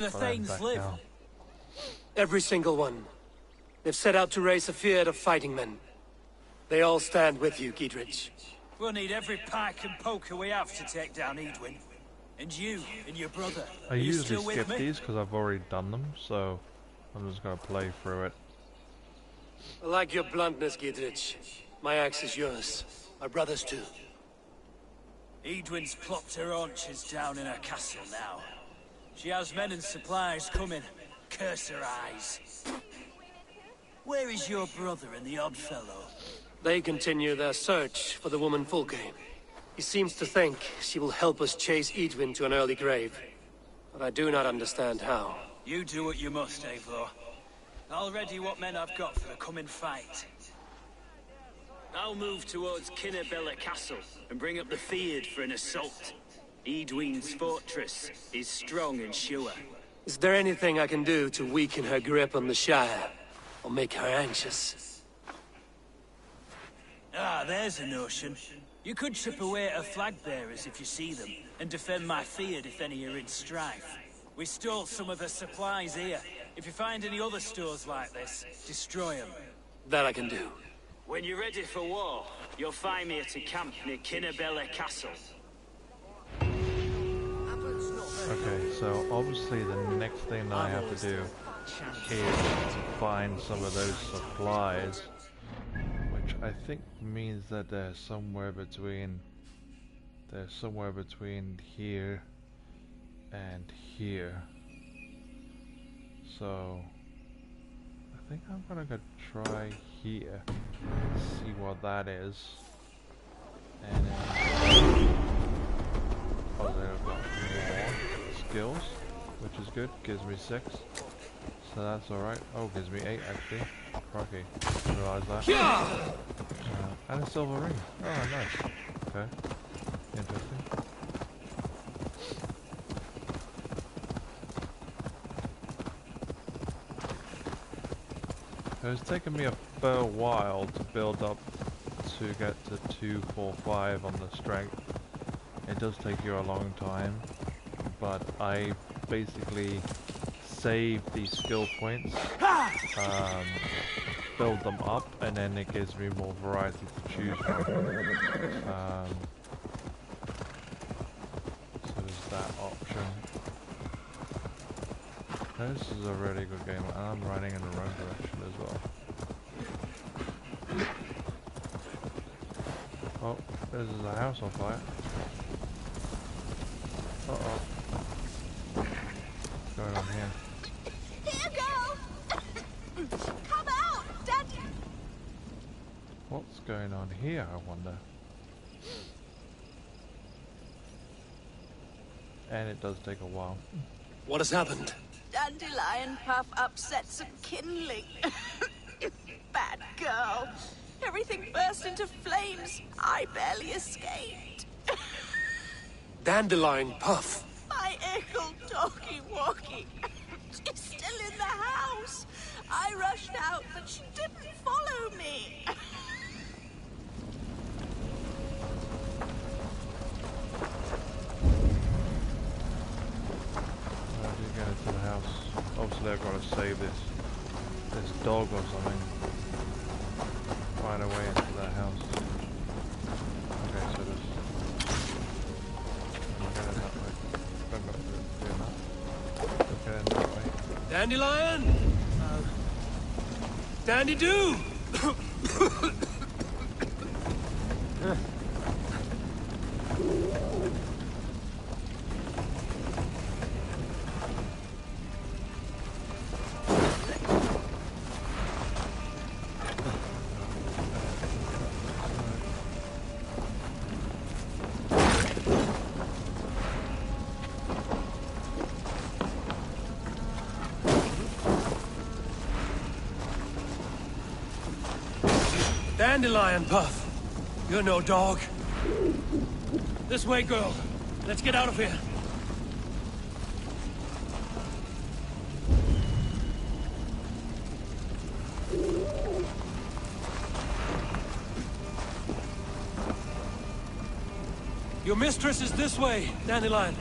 The Thanes live. Now. Every single one. They've set out to raise a fear of fighting men. They all stand with you, Giedrich. We'll need every pike and poker we have to take down Edwin. And you and your brother. I Are you usually still with skip me? these because I've already done them, so I'm just going to play through it. I like your bluntness, Giedrich. My axe is yours. My brother's too. Edwin's plopped her haunches down in her castle now. She has men and supplies coming. Curse her eyes. Where is your brother and the odd fellow? They continue their search for the woman Fulke. He seems to think she will help us chase Edwin to an early grave. But I do not understand how. You do what you must, Eivor. I'll ready what men I've got for the coming fight. I'll move towards Kinnabella Castle and bring up the Fyrd for an assault. Edwin's fortress is strong and sure. Is there anything I can do to weaken her grip on the Shire? Or make her anxious? Ah, there's a notion. You could chip away at her flag bearers if you see them, and defend my Fyrd if any are in strife. We stole some of the supplies here. If you find any other stores like this, destroy them. That I can do. When you're ready for war, you'll find me at a camp near Kinnabella Castle. Okay, so obviously the next thing that I have to do is to find some of those supplies, which I think means that they're somewhere between here and here. So I think I'm gonna go try here, see what that is, and then oh, there I've got more skills, which is good. Gives me 6, so that's all right. Oh, gives me 8 actually. Crikey, didn't realize that. And a silver ring. Oh, nice. Okay, interesting. It's taken me a fair while to build up to get to 245 on the strength. It does take you a long time, but I basically save these skill points, build them up, and then it gives me more variety to choose from. So there's that option. This is a really good game, and I'm running in the wrong direction as well. Oh, this is a house on fire. Uh-oh. What's going on here? Here, girl! Come out, Daddy! What's going on here, I wonder? And it does take a while. What has happened? Dandelion Puff upset some kindling. Bad girl. Everything burst into flames. I barely escaped. Dandelion Puff. My ickle doggy walkie. She's still in the house. I rushed out, but she didn't follow me. How do you get into the house? Obviously I've got to save this dog or something. Find a way into that house. Okay, so there's... I'm going that way. I'm not doing that. Okay, that way. Dandelion? Dandy-doo! Dandelion Puff. You're no dog. This way, girl. Let's get out of here. Your mistress is this way, Dandelion.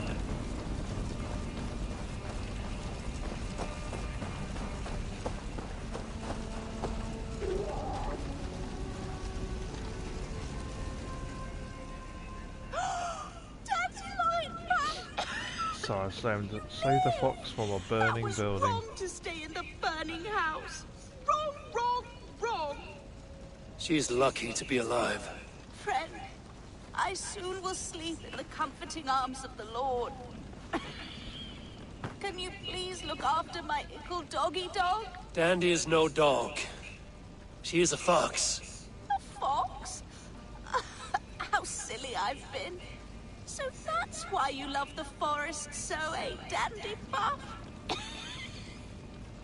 So I save the fox from a burning That was building. wrong to stay in the burning house. Wrong, wrong, wrong. She's lucky to be alive. Friend, I soon will sleep in the comforting arms of the Lord. Can you please look after my ickle doggy dog? Dandy is no dog. She is a fox. A fox? How silly I've been. So that's why you love the forest so, eh, Dandy Buff?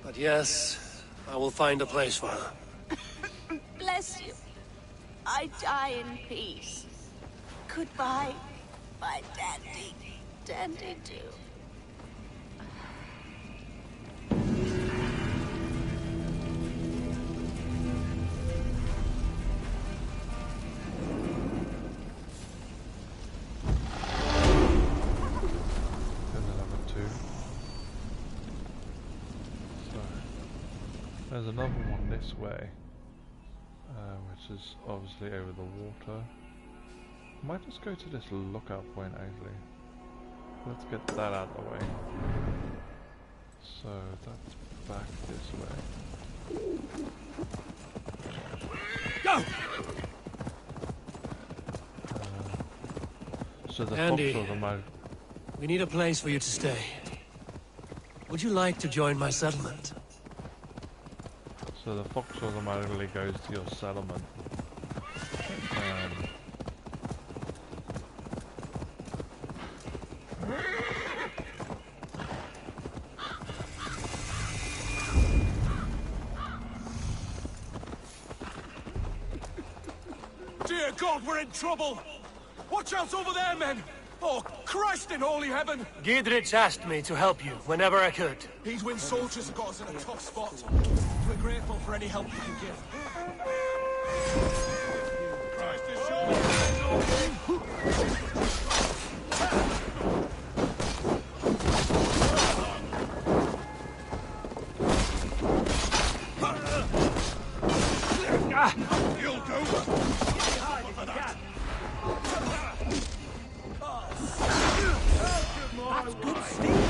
But yes, I will find a place for her. Bless you. I die in peace. Goodbye, my Dandy. Dandy do. There's another one this way, which is obviously over the water. I might just go to this lookout point actually. Let's get that out of the way. So that's back this way. Go! So the Andy, fox might. We need a place for you to stay. Would you like to join my settlement? So the fox automatically goes to your settlement. Dear God, we're in trouble! Watch out over there, men! Oh, Christ in holy heaven! Giedrich asked me to help you whenever I could. These wind soldiers have got us in a tough spot. We're grateful for any help you can give. Christ is surely... You'll do! That's good, Steve.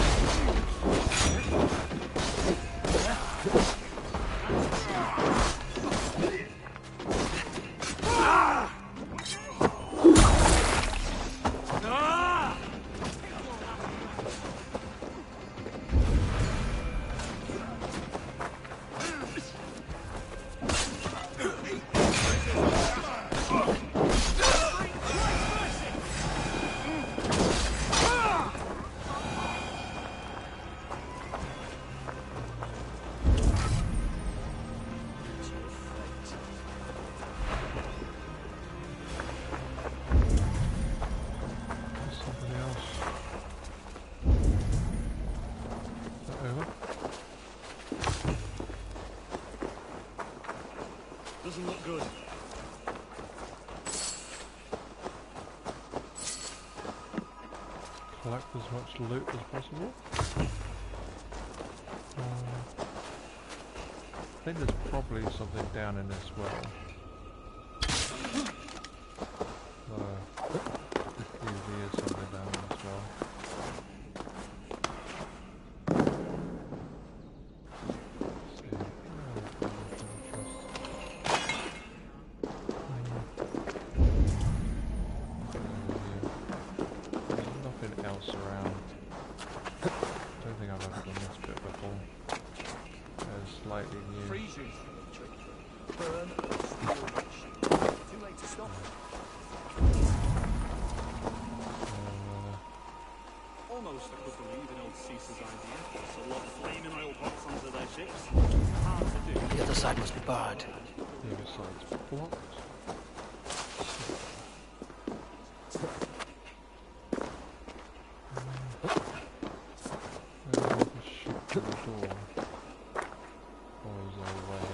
Doesn't look good. Collect as much loot as possible. I think there's probably something down in this well. Usually is something down in this well. Almost I could believe in old Caesar's idea. So a lot of flaming oil pots onto their ships. Hard to do. The other side must be barred. The other side's blocked. Shut the door. Or is there a way?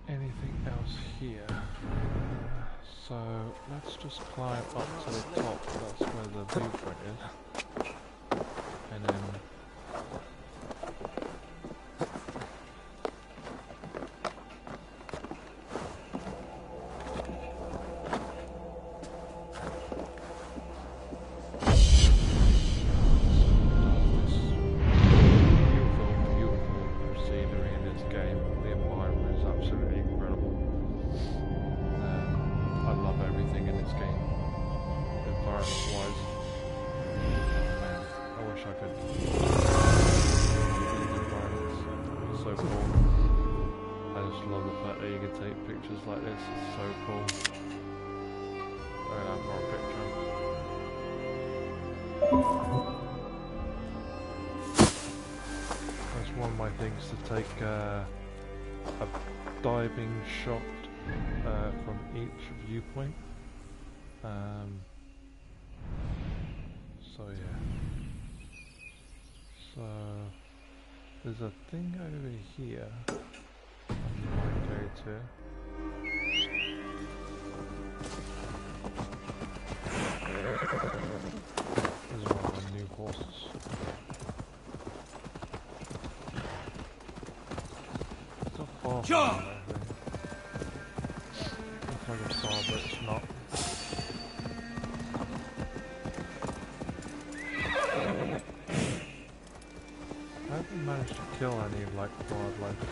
anything else here. So let's just climb up to the top. That's where the viewpoint is. And then like this, it's so cool. Right, I've got a picture. That's one of my things, to take a diving shot from each viewpoint. So yeah. So there's a thing over here I might go to. This is one of my new horses. It's not far from me, I think. Looks like I saw, but it's not. I haven't managed to kill any like wildlife.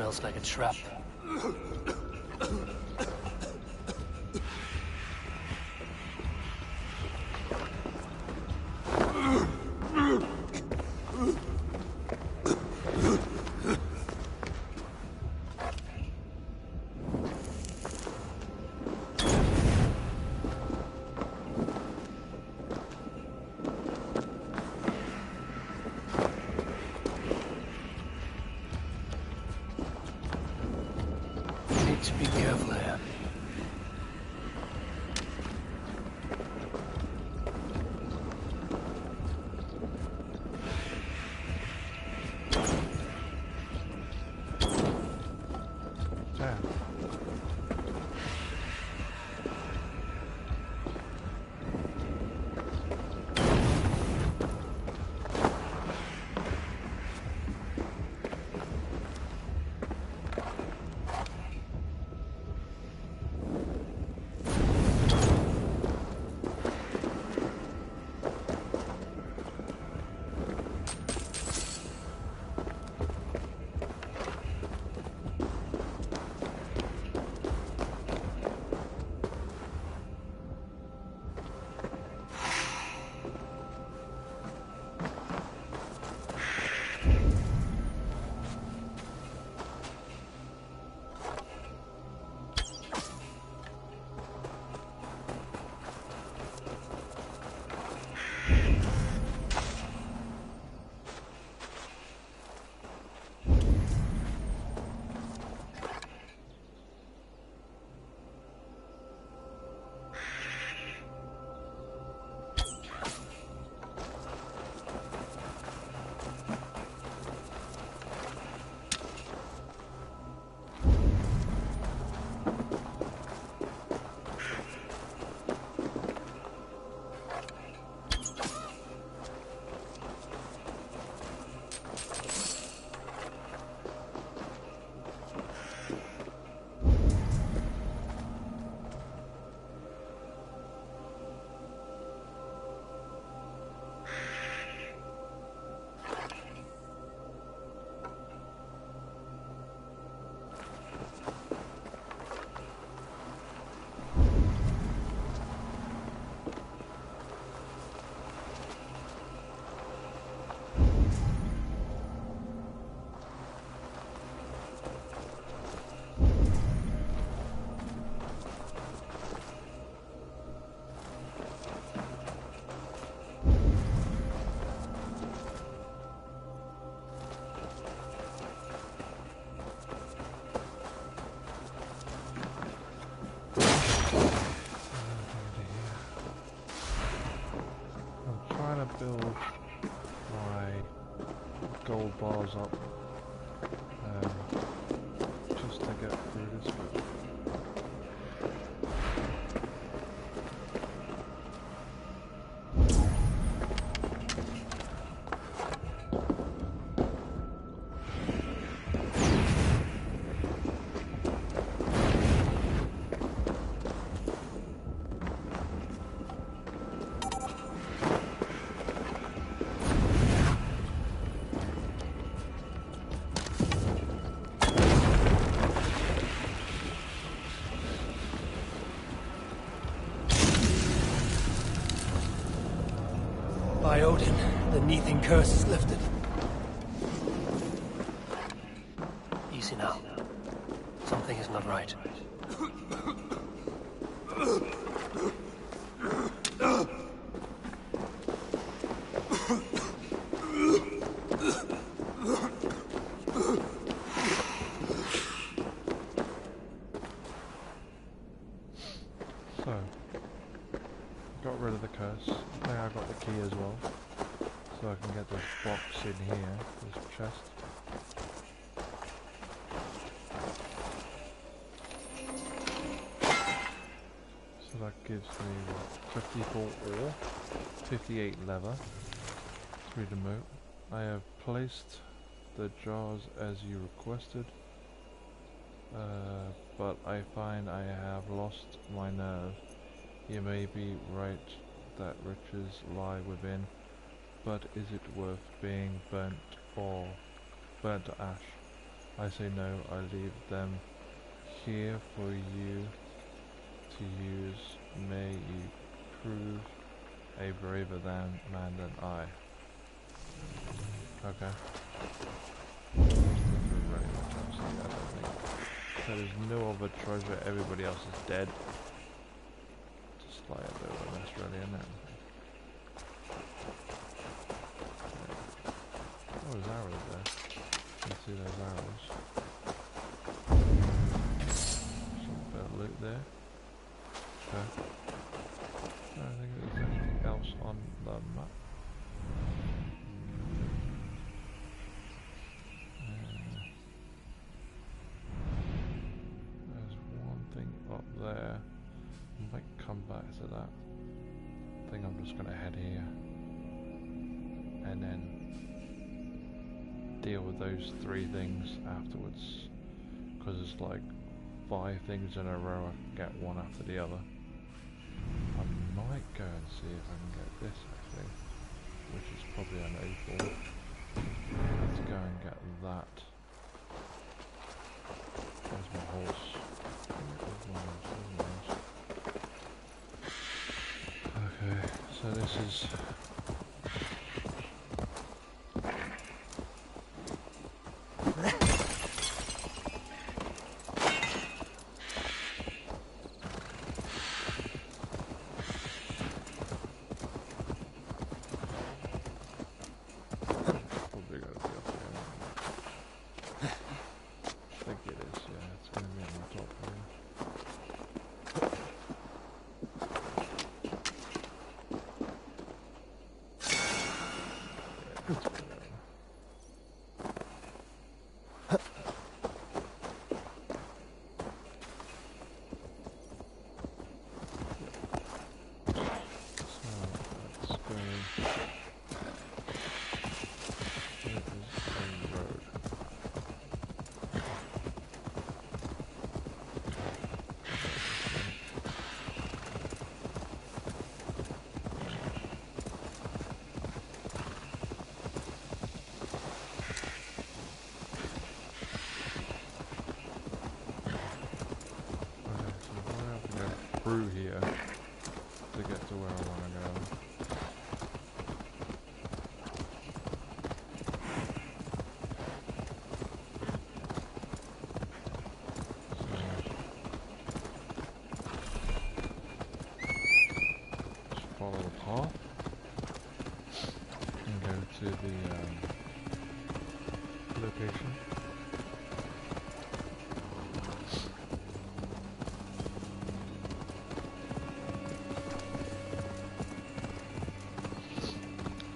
Smells like a trap. gold bars up just to get through this bit. By Odin, the Neething curse is lifted. Easy now. Something is not right. So, got rid of the curse. I think I got the key as well. So I can get this box in here, this chest. So that gives me what, 54 ore, 58 leather, 3 to move. I have placed the jars as you requested, but I find I have lost my nerve. You may be right that riches lie within, but is it worth being burnt or burnt to ash? I say no, I leave them here for you to use. May you prove a braver man than I. Okay. So there's no other treasure, everybody else is dead. Just like a bit of a mess really, isn't it? Oh, there's arrows there. You can see those arrows. Some bit of loot there. Okay. I don't think there's anything else on the map. There's one thing up there. I might come back to that. I think I'm just gonna head here. And then deal with those 3 things afterwards, because it's like 5 things in a row. I can get one after the other. I might go and see if I can get this actually, which is probably an O4. Let's go and get that. There's my horse. Okay, so this is through here to get to where I want to go. So, just follow the path and go to the location.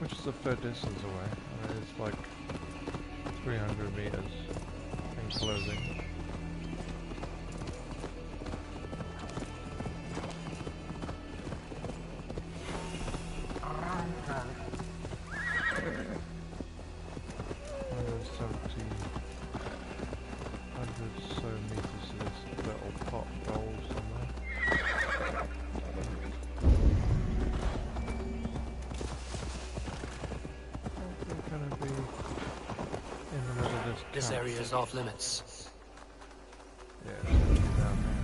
Which is a fair distance away. I mean, it's like 300 meters in closing. So meters to this little pot hole somewhere. We're gonna be in the middle of This camp. area is off limits. Yeah, it's gonna be down there.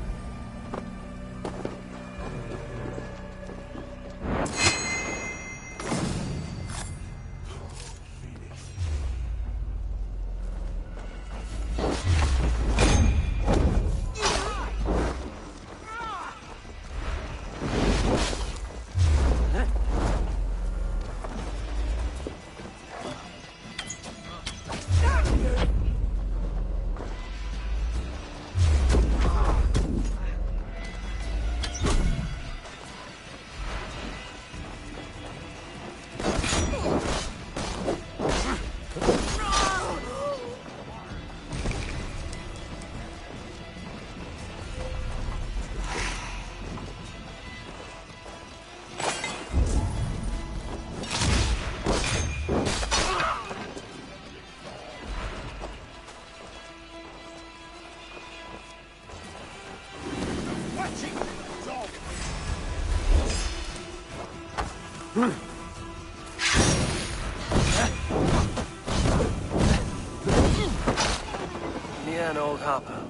Near an old harbor.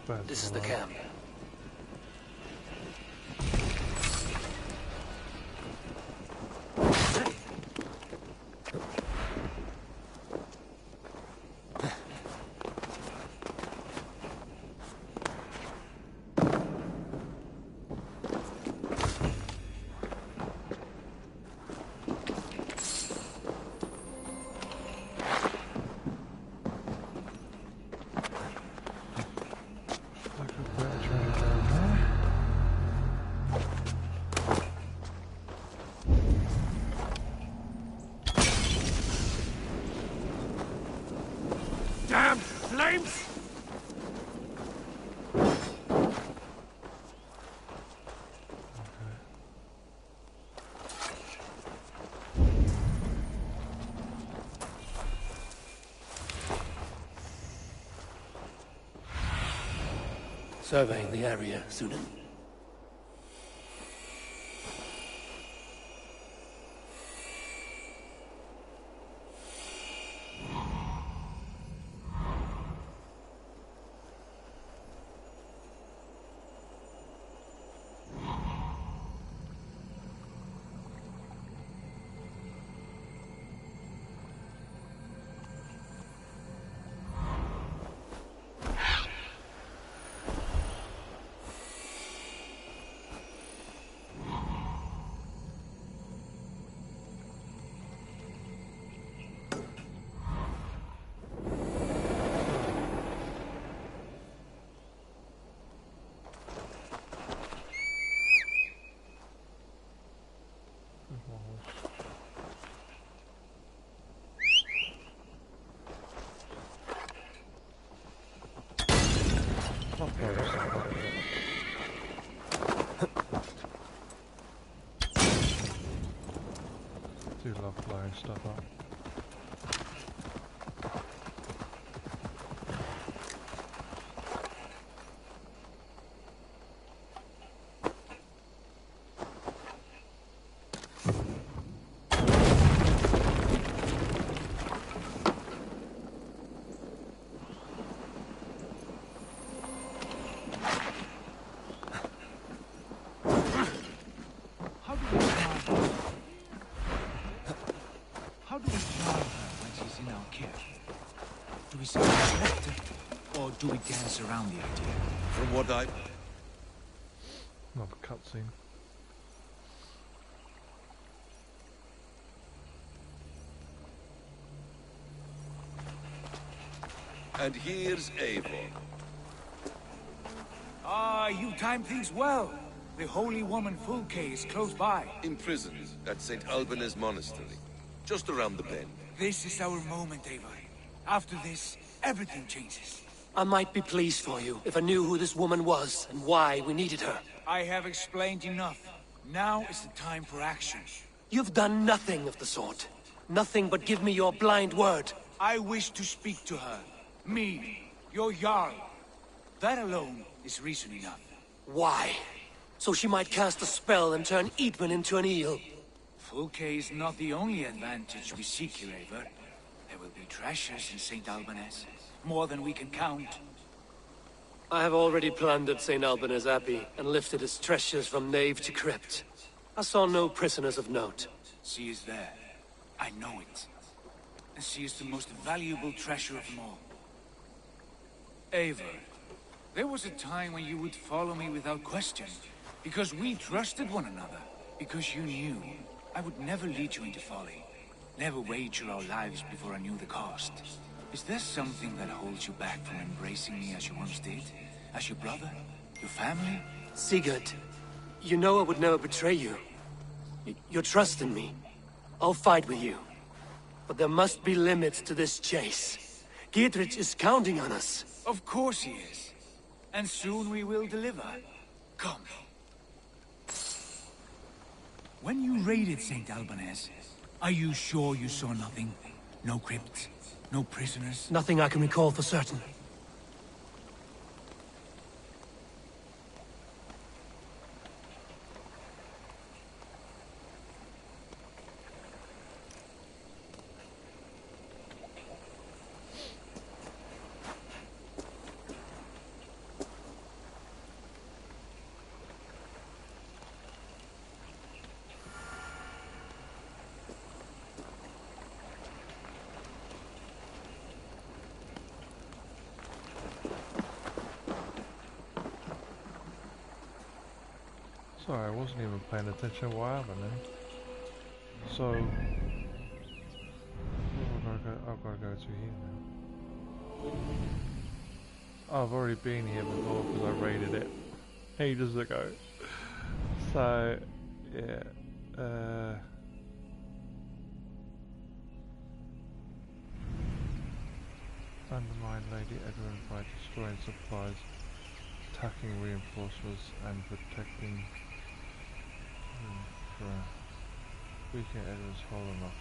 But, This is the camp. Damn flames! Surveying the area, Sunan. Do love blowing stuff up. How do we charm her when she's in our care? Do we say respect her, or do we dance around the idea? From what I... Another cutscene. And here's Eivor. Ah, you time things well. The holy woman Fulke is close by. Imprisoned at St. Alban's Monastery. Just around the bend. This is our moment, Eivor. After this, everything changes. I might be pleased for you if I knew who this woman was and why we needed her. I have explained enough. Now is the time for action. You've done nothing of the sort. Nothing but give me your blind word. I wish to speak to her. Me, your Jarl. That alone is reason enough. Why? So she might cast a spell and turn Eatman into an eel. Fulke is not the only advantage we seek here, Eivor. There will be treasures in St. Albanese. More than we can count. I have already plundered St. Albanese Abbey and lifted its treasures from nave to crypt. I saw no prisoners of note. She is there. I know it. And she is the most valuable treasure of them all. Eivor, there was a time when you would follow me without question. Because we trusted one another. Because you knew I would never lead you into folly. Never wager our lives before I knew the cost. Is there something that holds you back from embracing me as you once did? As your brother? Your family? Sigurd, you know I would never betray you. Your trust in me. I'll fight with you. But there must be limits to this chase. Dietrich is counting on us. Of course he is. And soon we will deliver. Come. When you raided St. Albanese, are you sure you saw nothing? No crypts? No prisoners? Nothing I can recall for certain. Sorry, I wasn't even paying attention to what happened then. So, I've got to go to here now. I've already been here before because I raided it ages ago. So, yeah. Undermine Lady Edwin by destroying supplies, attacking reinforcements, and protecting. Weaken Edward's hold enough.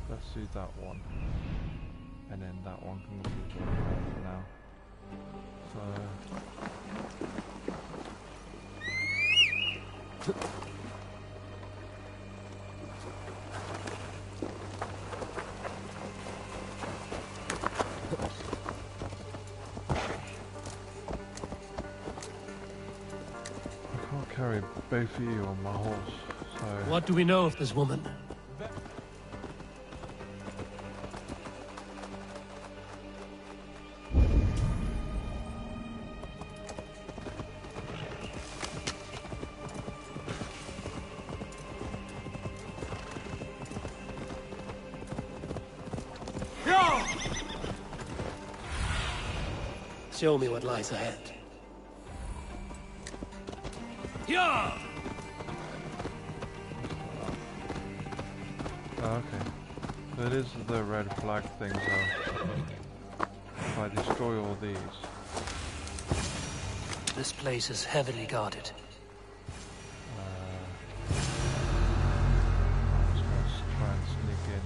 Let's do that one, and then that one can be done for now. So. Carry both of you on my horse, so... What do we know of this woman? Show me what lies ahead. Oh, okay. So it is the red flag thing, so if I destroy all these... This place is heavily guarded. I'm just going to try and sneak in.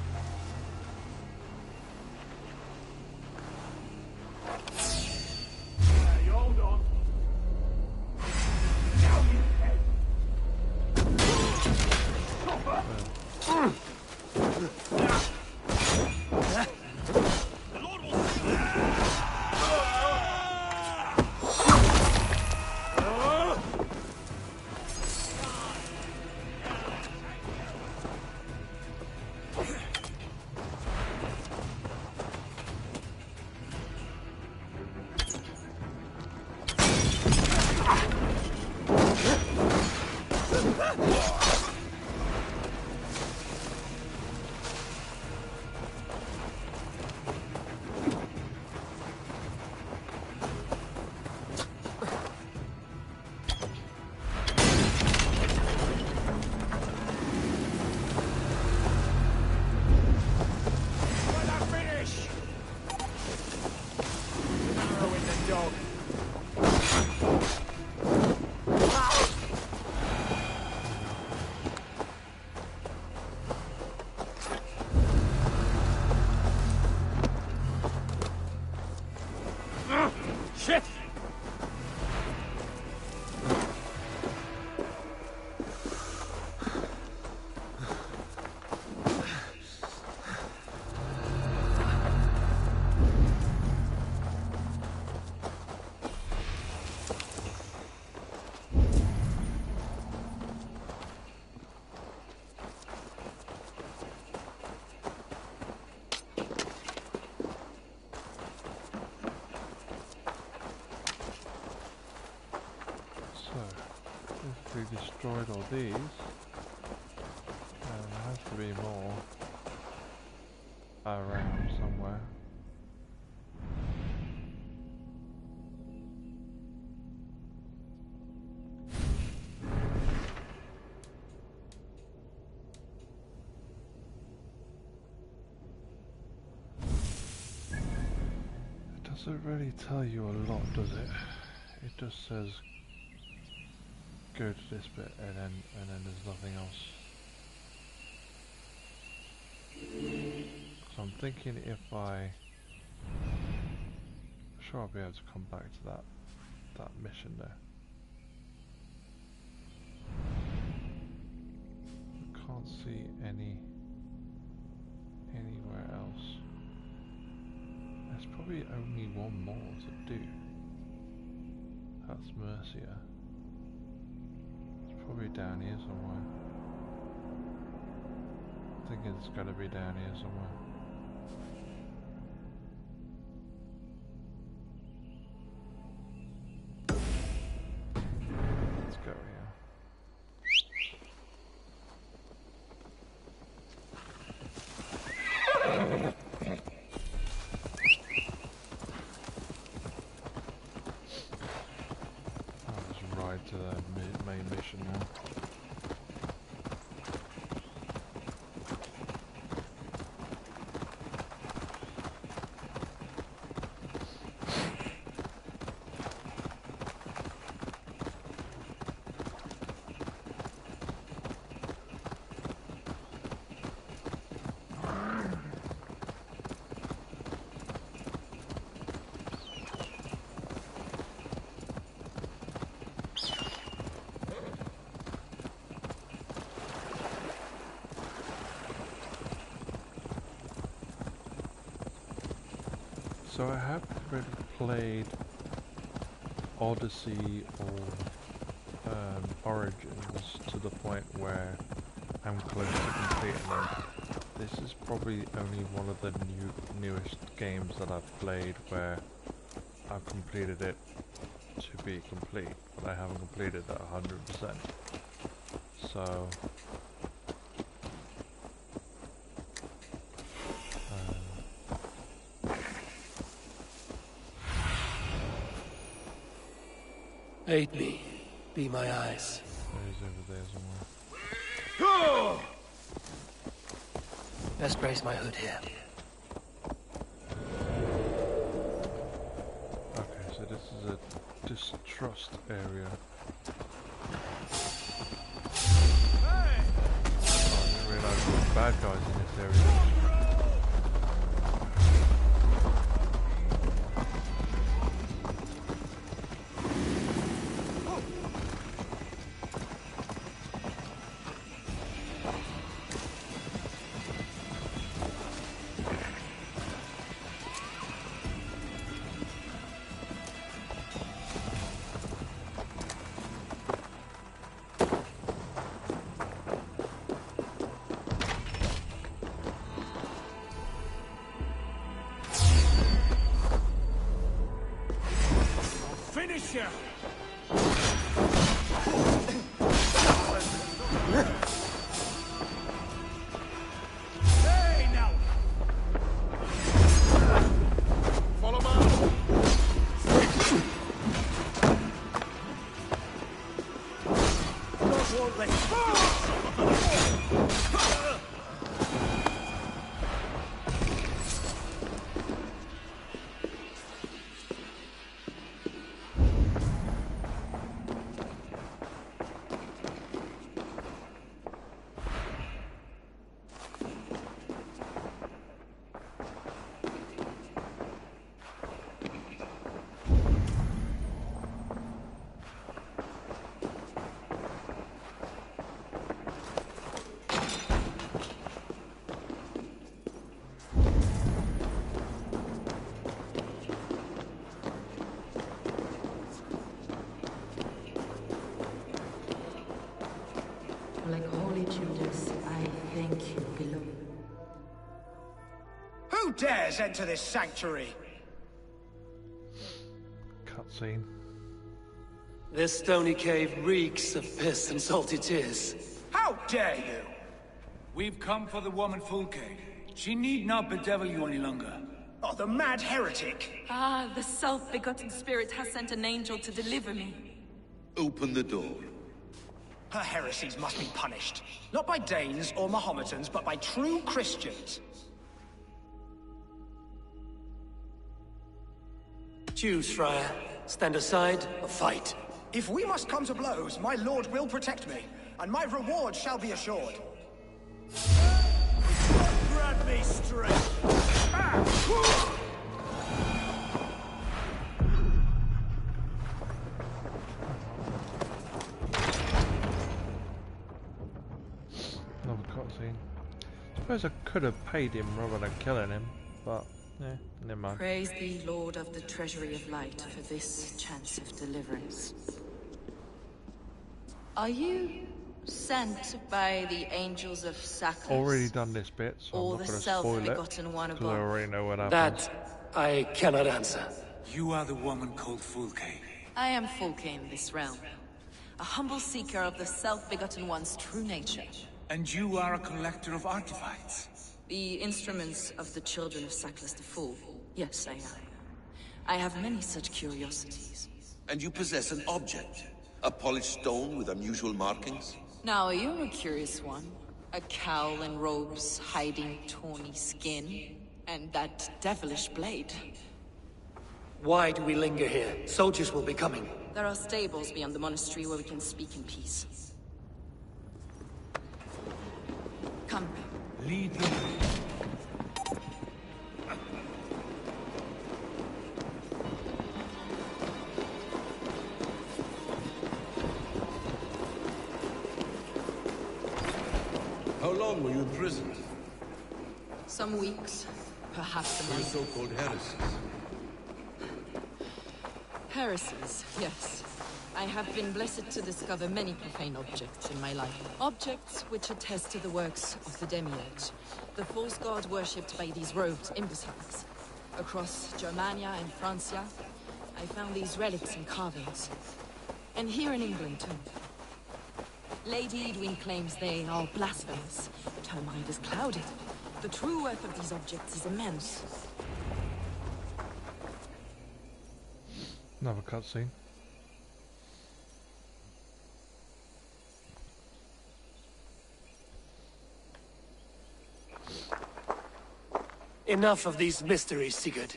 destroyed all these. There has to be more around somewhere. It doesn't really tell you a lot, does it? It just says go to this bit and then there's nothing else. So I'm thinking if I'm sure I'll be able to come back to that mission there. I can't see anywhere else. There's probably only one more to do. That's Mercia. It's probably down here somewhere. I think it's got to be down here somewhere. Let's go here. I'll just ride to the main mission now. So I haven't really played Odyssey or Origins to the point where I'm close to completing them. This is probably only one of the newest games that I've played where I've completed it to be complete, but I haven't completed it 100%. So Aid me. Be my eyes. he's over there somewhere. Best brace my hood here. Okay, so this is a distrust area. Oh, I didn't realise there were bad guys in this area. Finish ya! Hey, now! Follow me! God won't let you. Like Holy Judas, I thank you below. Who dares enter this sanctuary? Cutscene. This stony cave reeks of piss and salty tears. How dare you? We've come for the woman Fulke. She need not bedevil you any longer. Oh, the mad heretic! Ah, the self-begotten spirit has sent an angel to deliver me. Open the door. Her heresies must be punished. Not by Danes or Mahometans, but by true Christians. Choose, Friar. Stand aside or fight. If we must come to blows, my lord will protect me, and my reward shall be assured. Grant me strength! Another cutscene. Suppose I could have paid him rather than killing him, but yeah, never mind. Praise thee, Lord of the Treasury of Light, for this chance of deliverance. Are you sent by the angels of Saklas? Already done this bit, so Or I'm the not going to spoil it, self-begotten one because I above? already know what happens. That I cannot answer. You are the woman called Fulke. I am Fulke in this realm, a humble seeker of the self-begotten one's true nature. And you are a collector of artifacts. The instruments of the children of Saklas the Fool. Yes, I am. I have many such curiosities. And you possess an object. A polished stone with unusual markings? Now, you're a curious one. A cowl and robes hiding tawny skin. And that devilish blade. Why do we linger here? Soldiers will be coming. There are stables beyond the monastery where we can speak in peace. Come. Lead the way. How long were you imprisoned? Some weeks, perhaps a For the month. so-called heresies? Heresies, yes. I have been blessed to discover many profane objects in my life. Objects which attest to the works of the Demiurge, the false god worshipped by these robed imbeciles. Across Germania and Francia, I found these relics and carvings. And here in England, too. Lady Edwin claims they are blasphemous, but her mind is clouded. The true worth of these objects is immense. Another cutscene. Enough of these mysteries, Sigurd.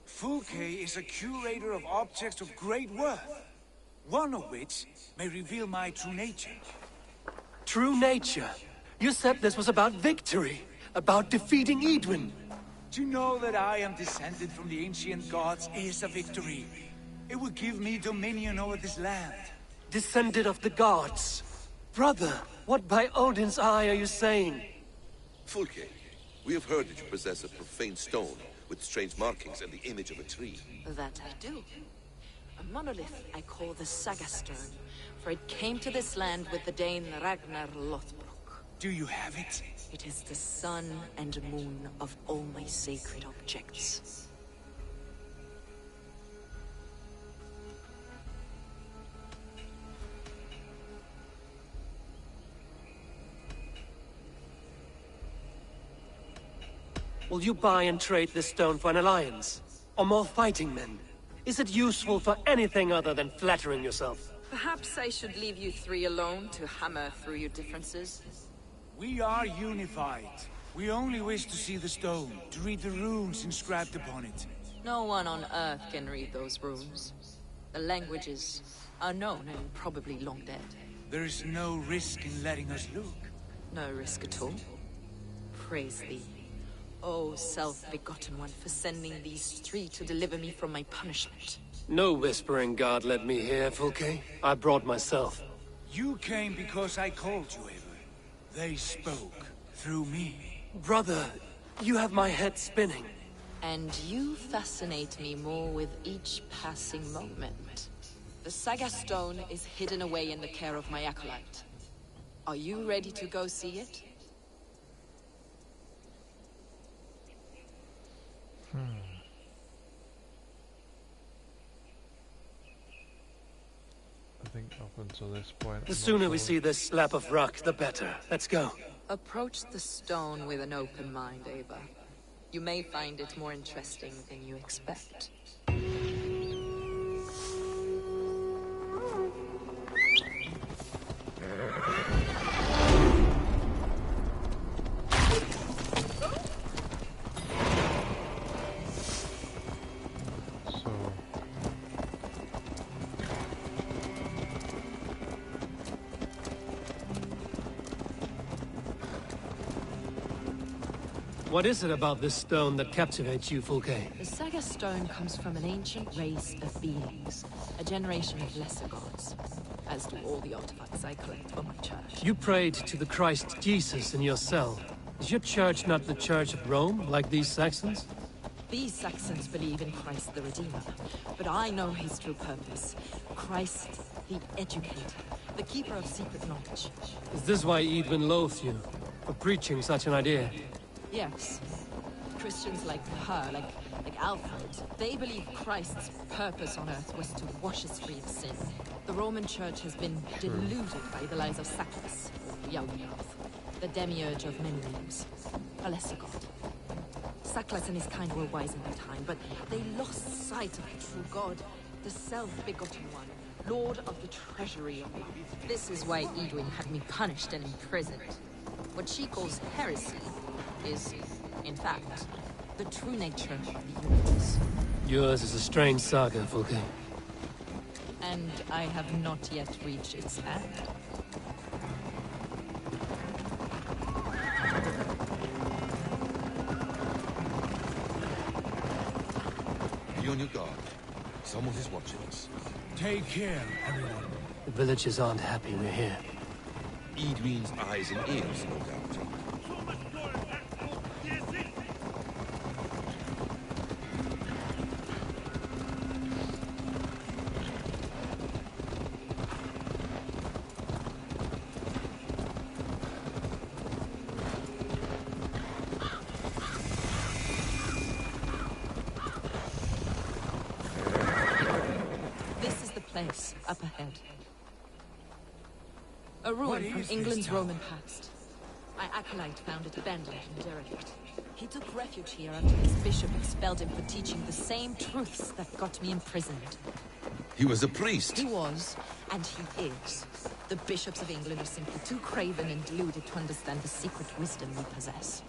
Fulke is a curator of objects of great worth, one of which may reveal my true nature. True nature? You said this was about victory, about defeating Edwin. To know that I am descended from the ancient gods is a victory. It will give me dominion over this land. Descended of the gods. Brother, what by Odin's eye are you saying? Fulke, we have heard that you possess a profane stone with strange markings and the image of a tree. That I do. A monolith I call the Saga Stone, for it came to this land with the Dane Ragnar Lothbrok. Do you have it? It is the sun and moon of all my sacred objects. Will you buy and trade this stone for an alliance? Or more fighting men? Is it useful for anything other than flattering yourself? Perhaps I should leave you three alone to hammer through your differences. We are unified. We only wish to see the stone, to read the runes inscribed upon it. No one on Earth can read those runes. The languages are known and probably long dead. There is no risk in letting us look. No risk at all. Praise thee, O self-begotten one, for sending these three to deliver me from my punishment. No whispering god led me here, Fulke. I brought myself. You came because I called you, Eivor. They spoke through me. Brother, you have my head spinning. And you fascinate me more with each passing moment. The Saga Stone is hidden away in the care of my acolyte. Are you ready to go see it? think up until this point. The I'm not sooner we sure. see this slab of rock, the better. Let's go. Approach the stone with an open mind, Ava. You may find it more interesting than you expect. What is it about this stone that captivates you, Fulke? The Saga Stone comes from an ancient race of beings, a generation of lesser gods, as do all the artifacts I collect for my church. You prayed to the Christ Jesus in your cell. Is your church not the Church of Rome, like these Saxons? These Saxons believe in Christ the Redeemer, but I know his true purpose. Christ the Educator, the keeper of secret knowledge. Is this why Edwin loathed you? For preaching such an idea? Yes. Christians like her, like Alfred, they believe Christ's purpose on earth was to wash us free of sin. The Roman Church has been deluded by the lies of Sacras, or Young Earth, the demiurge of many names, a lesser god. Sacras and his kind were wise in their time, but they lost sight of the true God, the self-begotten one, Lord of the treasury of life. This is why Edwin had me punished and imprisoned. What she calls heresy is, in fact, the true nature of the universe. Yours is a strange saga, Fulke. And I have not yet reached its end. Be on your guard. Someone is watching us. Take care, everyone. The villagers aren't happy we're here. Edwin's eyes and ears, no doubt. Place, up ahead. A ruin from England's Roman past. My acolyte found it abandoned and derelict. He took refuge here after his bishop expelled him for teaching the same truths that got me imprisoned. He was a priest. He was, and he is. The bishops of England are simply too craven and deluded to understand the secret wisdom we possess.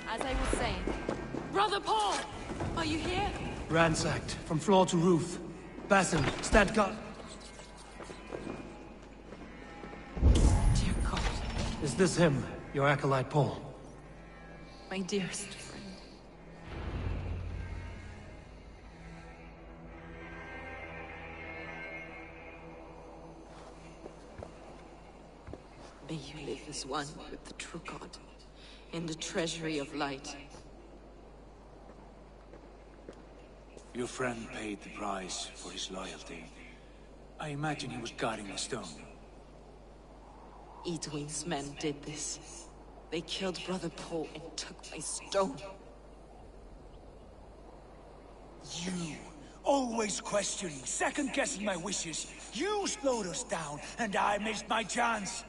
As I was saying, Brother Paul, are you here? Ransacked, from floor to roof. Basim, stand guard. Dear God. Is this him, your acolyte Paul? My dearest friend. May you live as one with the true God, in the treasury of light. Your friend paid the price for his loyalty. I imagine he was guarding the stone. Edwin's men did this. They killed Brother Paul and took my stone. You, always questioning, second-guessing my wishes. You slowed us down, and I missed my chance.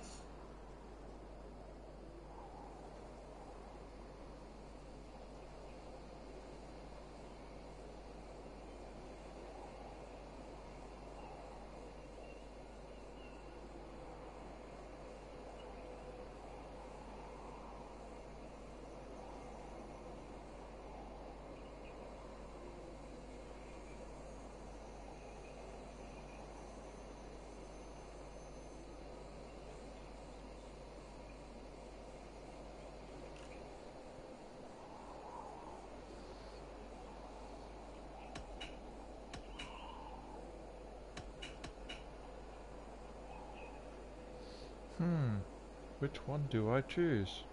Which one do I choose?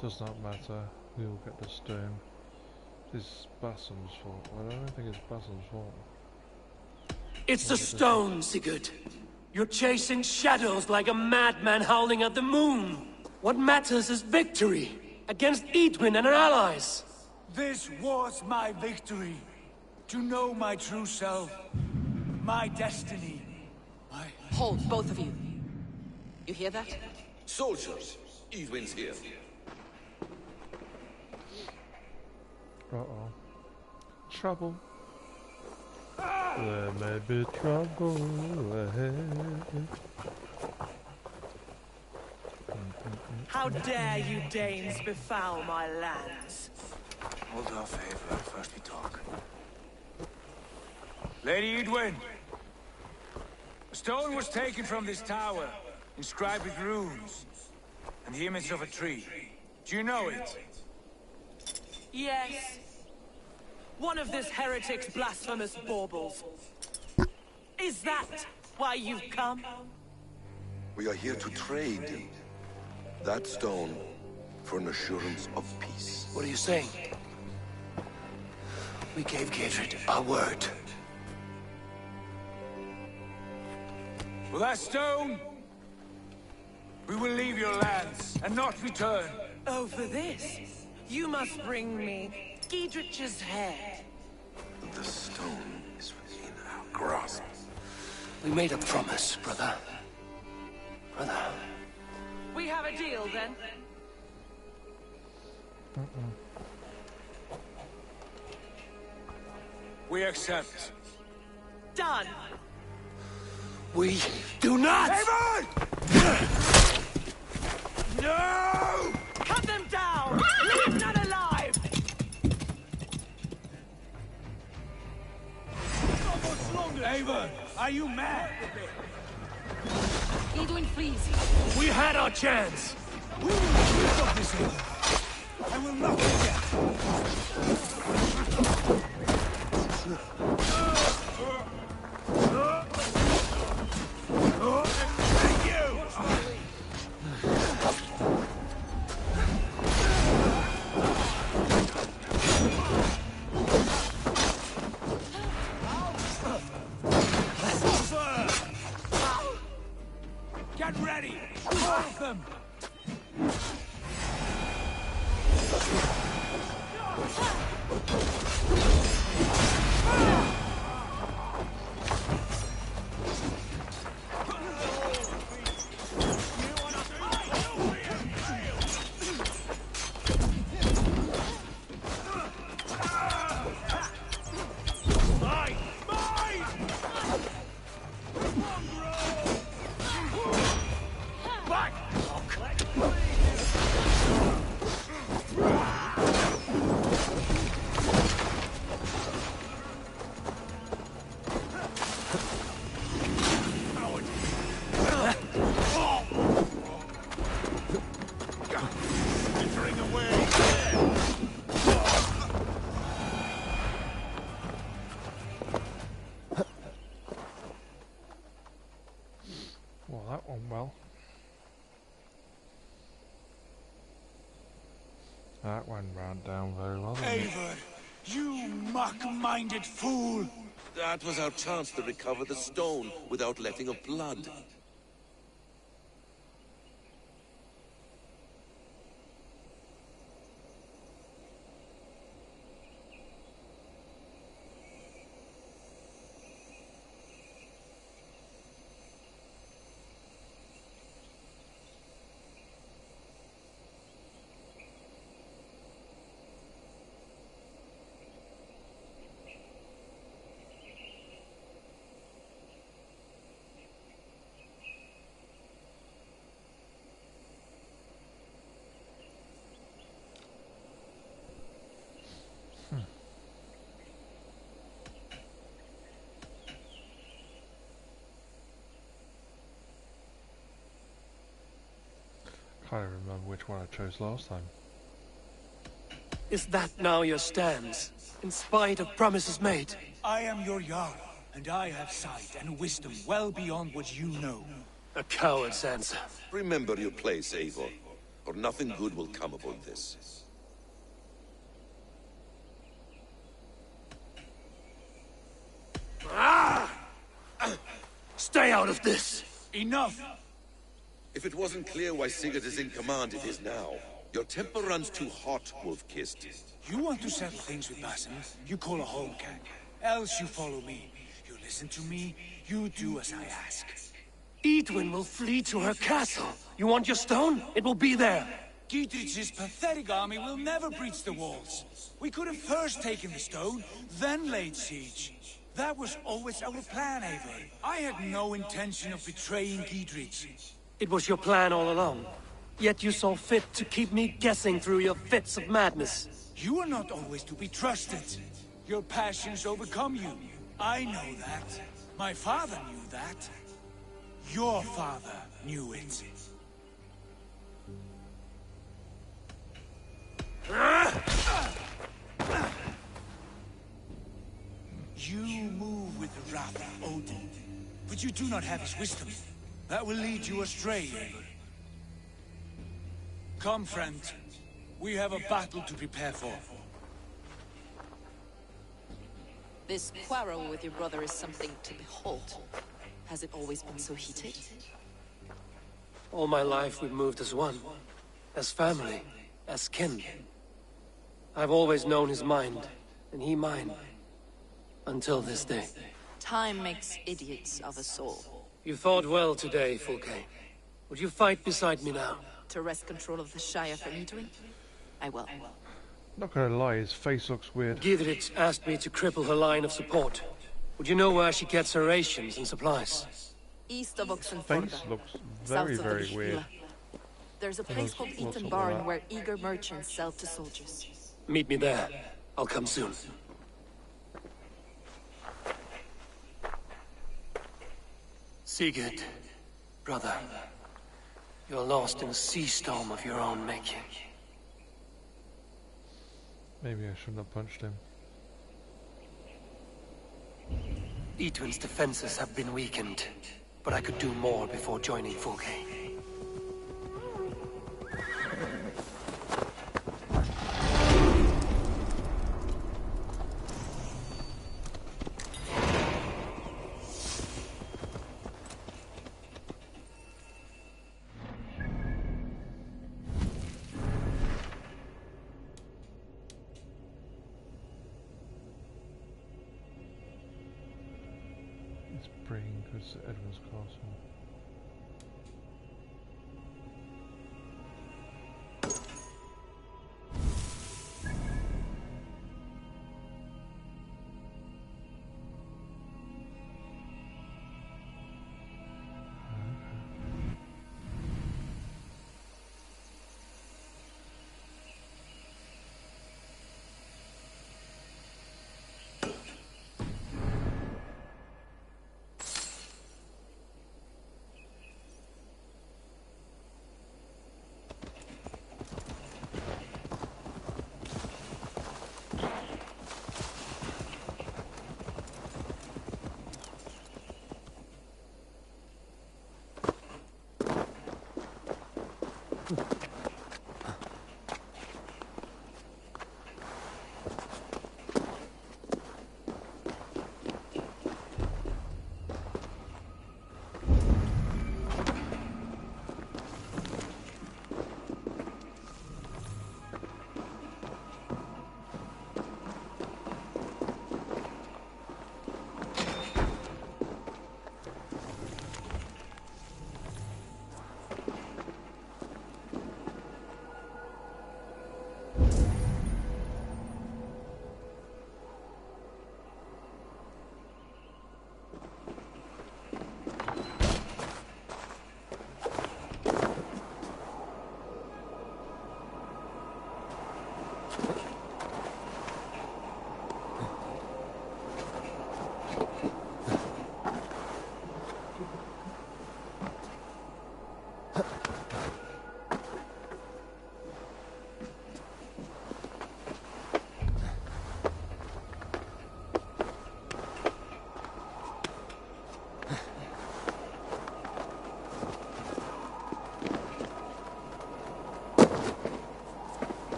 Does not matter. We will get the stone. This is Bassam's fault. Well, I don't think it's Bassam's fault. It's the stone, Sigurd. You're chasing shadows like a madman howling at the moon. What matters is victory against Edwin and her allies. This was my victory. To know my true self. My destiny. Hold, both of you. You hear that? Soldiers, Edwin's here. Uh-oh. Trouble. There may be trouble ahead. How dare you Danes befoul my lands? Hold off, Ava. First we talk. Lady Edwin! A stone was taken from this tower, inscribed with runes, and the image of a tree. Do you know it? Yes. One of this heretic's blasphemous baubles. Is that why you've come? We are here to trade that stone for an assurance of peace. What are you saying? We gave Gidrid our word. For that stone, we will leave your lands and not return. Oh, for this? You must bring me Giedrich's head. The stone is within our grasp. We made a promise, brother. Brother. We have a deal, then? We accept. Done! We do not! Haven! No! Cut them down! Leave none alive! Haven, are you mad? Edwin, please. We had our chance! We will stop this, Haven. I will not forget. Get ready! All of them! Well, that went well. That went round down very well. Eivor, you muck-minded fool! That was our chance to recover the stone without letting of blood. Can't even remember which one I chose last time. Is that now your stance? In spite of promises made? I am your Jarl, and I have sight and wisdom well beyond what you know. A coward's answer. Remember your place, Eivor, or nothing good will come of all this. Stay out of this! Enough! If it wasn't clear why Sigurd is in command, it is now. Your temper runs too hot, Wolf-Kissed. You want to settle things with Basim, you call a holmgang. Else you follow me. You listen to me, you do as I ask. Edwin will flee to her castle. You want your stone? It will be there. Dietrich's pathetic army will never breach the walls. We could have first taken the stone, then laid siege. That was always our plan, Eivor. I had no intention of betraying Dietrich. It was your plan all along. Yet you saw fit to keep me guessing through your fits of madness. You are not always to be trusted. Your passions overcome you. I know that. My father knew that. Your father knew it. You move with the wrath of Odin, but you do not have his wisdom. That will lead you astray, Eivor. Come, friend. We have a battle to prepare for. This quarrel with your brother is something to behold. Has it always been so heated? All my life we've moved as one. As family. As kin. I've always known his mind, and he mine. Until this day. Time makes idiots of us all. You fought well today, Fulke. Would you fight beside me now? To wrest control of the Shire from Edwin? I will. Not gonna lie, his face looks weird. Gidrich asked me to cripple her line of support. Would you know where she gets her rations and supplies? East of Oxenford. Face looks very, very weird. There's a place called Eaton Barn where eager merchants sell to soldiers. Meet me there. I'll come soon. Sigurd, brother, you're lost in a sea storm of your own making. Maybe I shouldn't have punched him. Edwin's defenses have been weakened, but I could do more before joining Fulke. It's bringing goods to Edwin's castle.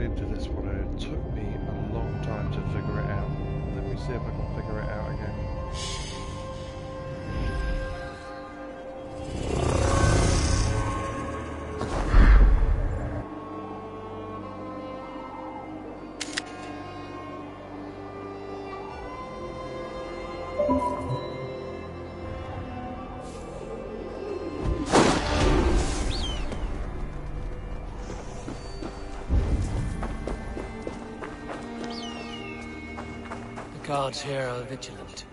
into this one and it took me a long time to figure it out. Let me see if I can figure it out again. The guards here are vigilant.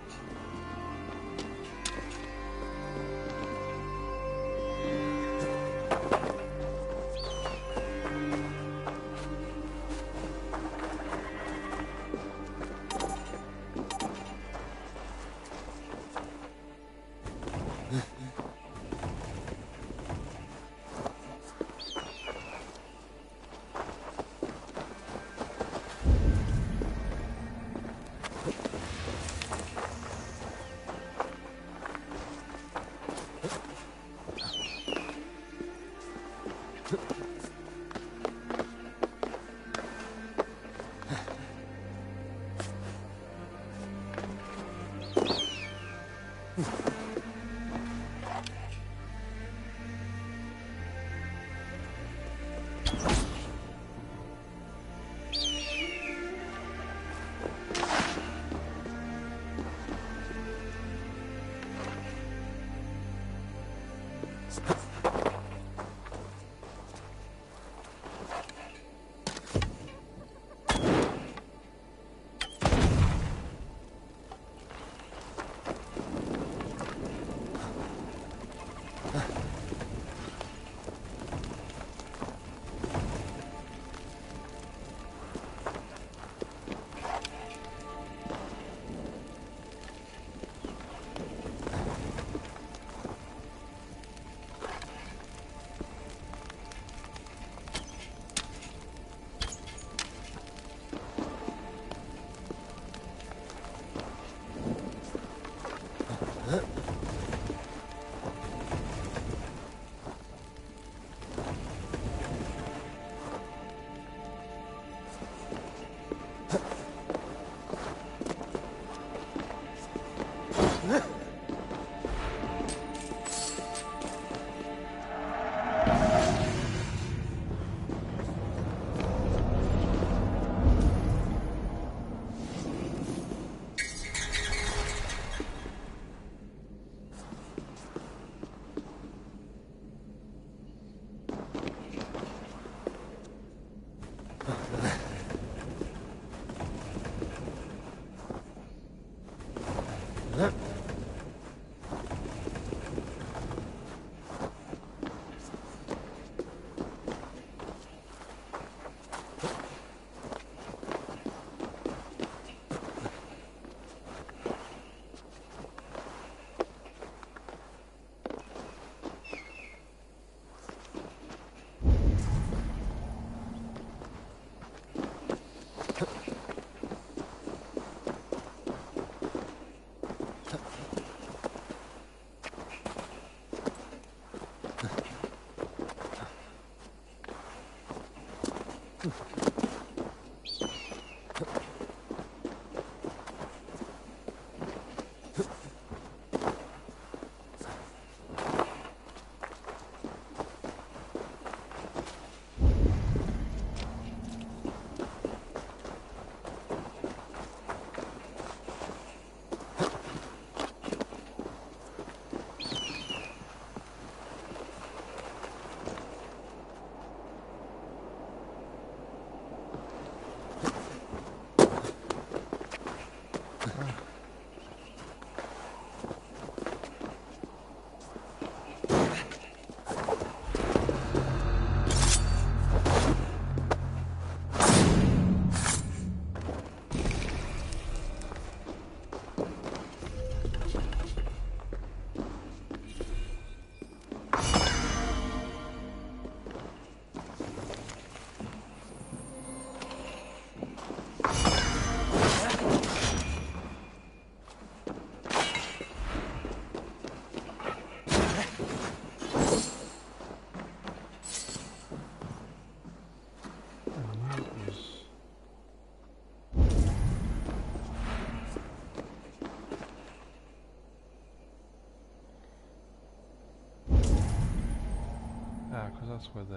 that's where the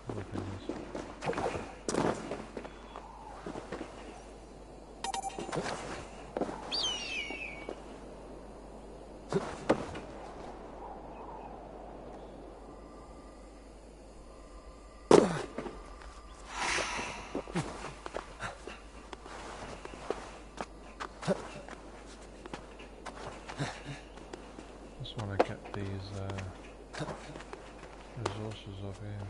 other thing is. Just want to get these resources up here.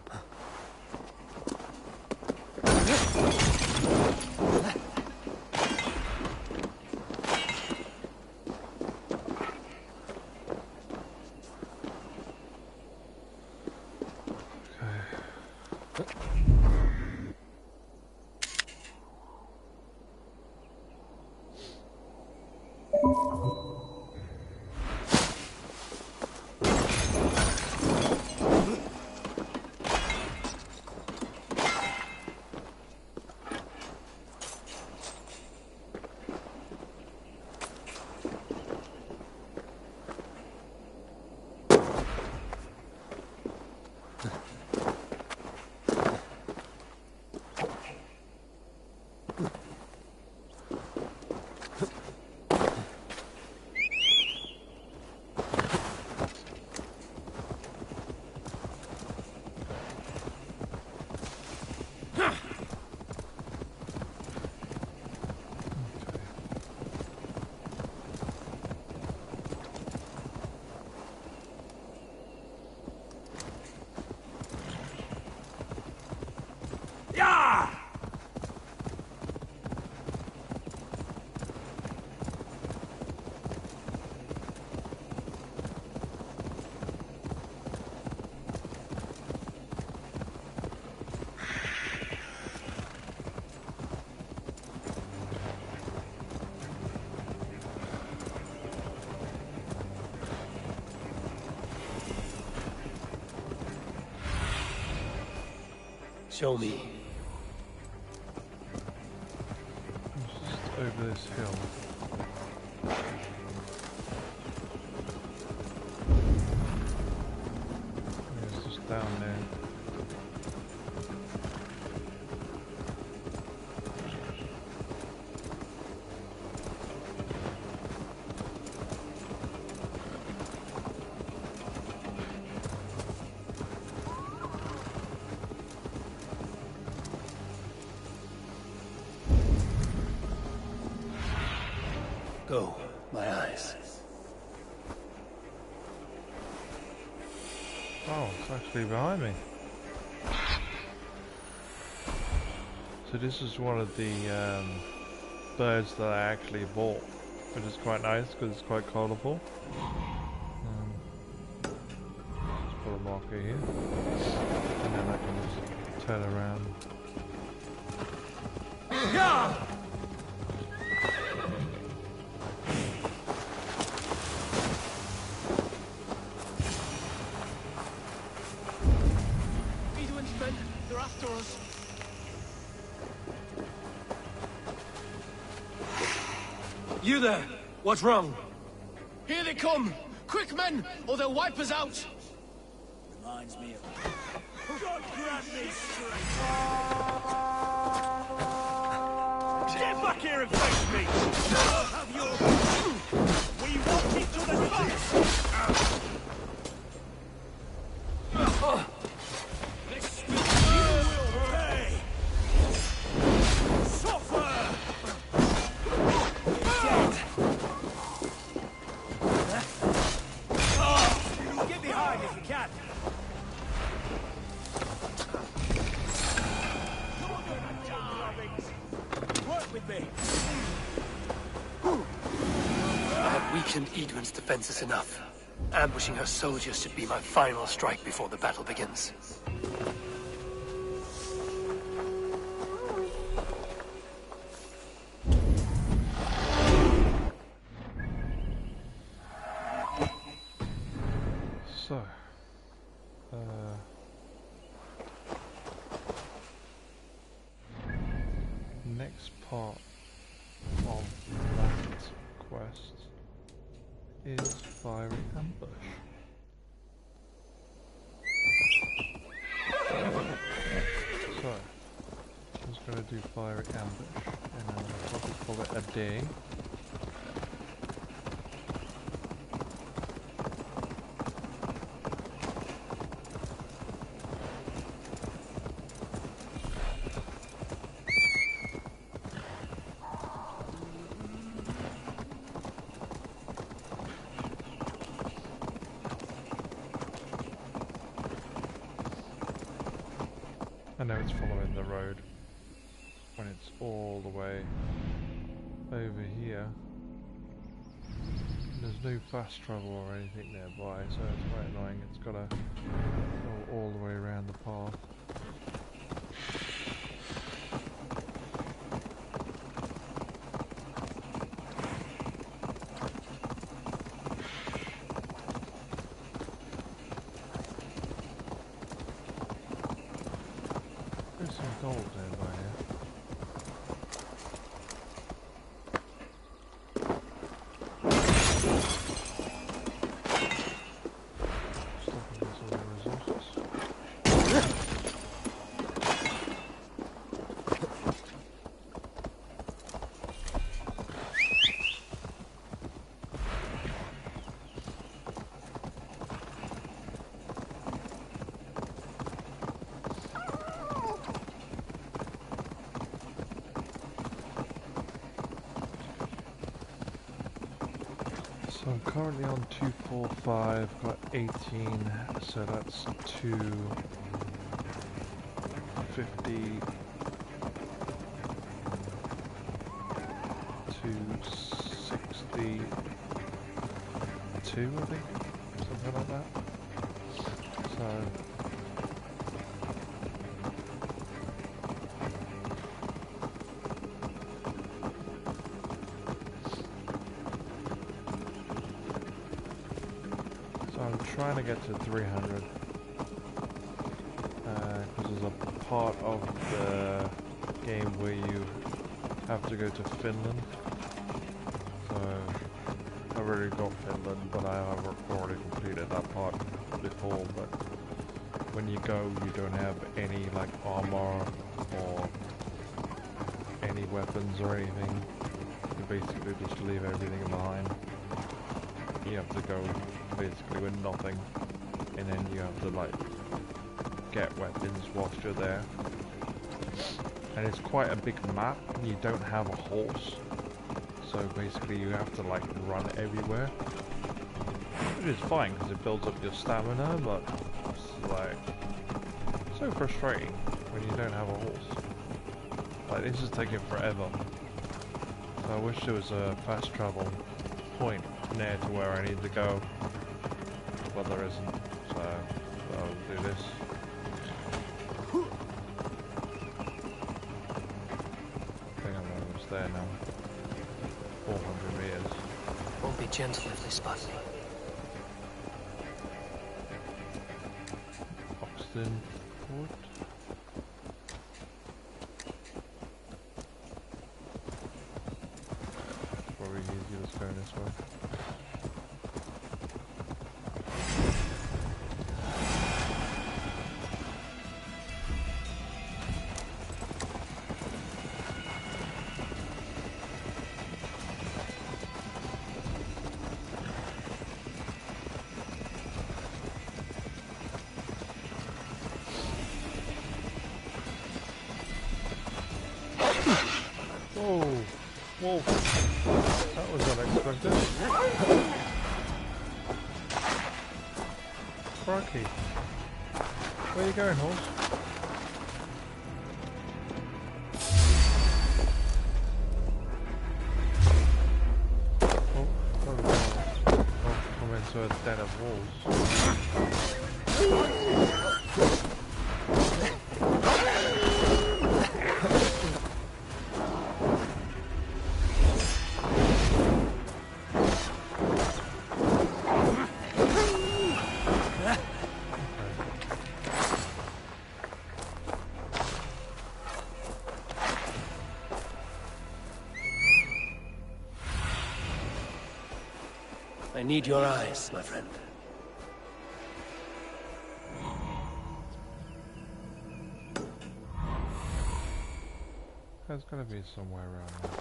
Show me. Just over this hill. It's just down there. Go, my eyes. Oh, it's actually behind me. So this is one of the birds that I actually bought, which is quite nice because it's quite colourful. Let's put a marker here, and then I can just turn around. They're after us. You there! What's wrong? Here they come! Quick, men, or they'll wipe us out! Reminds me of... God grant me strength! Get back here and face me! Have your... We walk into the fight! Edwin's defenses enough. Ambushing her soldiers should be my final strike before the battle begins. So, next part of that quest is fiery ambush. gonna do fiery ambush, and I'll probably call it a day. I know it's following the road when it's all the way over here. There's no fast travel or anything nearby, so it's quite annoying. It's gotta go all the way around the path. There's some gold nearby here. So I'm currently on 245, got 18, so that's 250, 262, I think, something like that. So I'm trying to get to 300 because there's a part of the game where you have to go to Finland. So I've already got Finland, but I have already completed that part before. But when you go, you don't have any like armor or any weapons or anything. You basically just leave everything behind. You have to go basically with nothing, and then you have to like get weapons whilst you're there. And it's quite a big map, and you don't have a horse, so basically you have to like run everywhere, which is fine because it builds up your stamina, but it's like so frustrating when you don't have a horse. Like this is taking forever. So I wish there was a fast travel point near to where I need to go, but there isn't, so I'll do this. I think I'm almost there now. 400 meters. Won't be gentle if they spot me. Oxton Fort. Probably easier just going this way. Whoa, that was unexpected. Crikey. Where are you going, horse? Oh, come into a den of wolves. I need your eyes, my friend. guy's gotta be somewhere around there.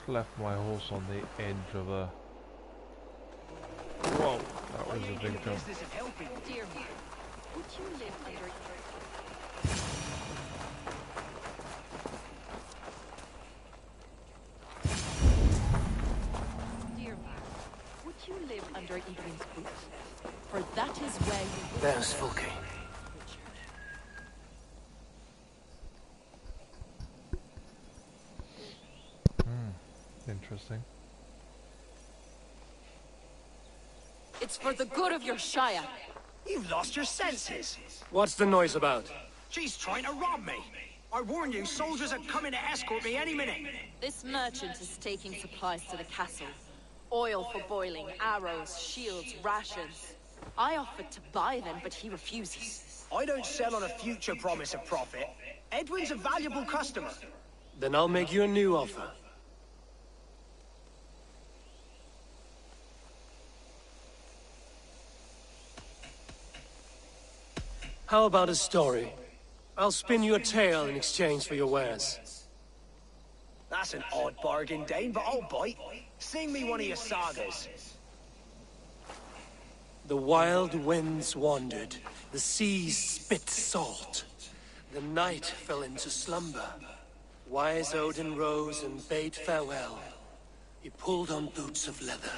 Left my horse on the edge of a... Whoa, that was a big jump. Dear me, would you live under... Dear me, would you live under Edwin's boots? For that is where you... There's Fulke. Interesting. It's for the good of your Shire. You've lost your senses. What's the noise about? She's trying to rob me. I warn you, soldiers are coming to escort me any minute. This merchant is taking supplies to the castle. Oil for boiling, arrows, shields, rations. I offered to buy them, but he refuses. I don't sell on a future promise of profit. Edwin's a valuable customer. Then I'll make you a new offer. How about a story? I'll spin you a tale in exchange for your wares. That's an odd bargain, Dane, but I'll bite. Sing me one of your sagas. The wild winds wandered, the seas spit salt. The night fell into slumber. Wise Odin rose and bade farewell. He pulled on boots of leather.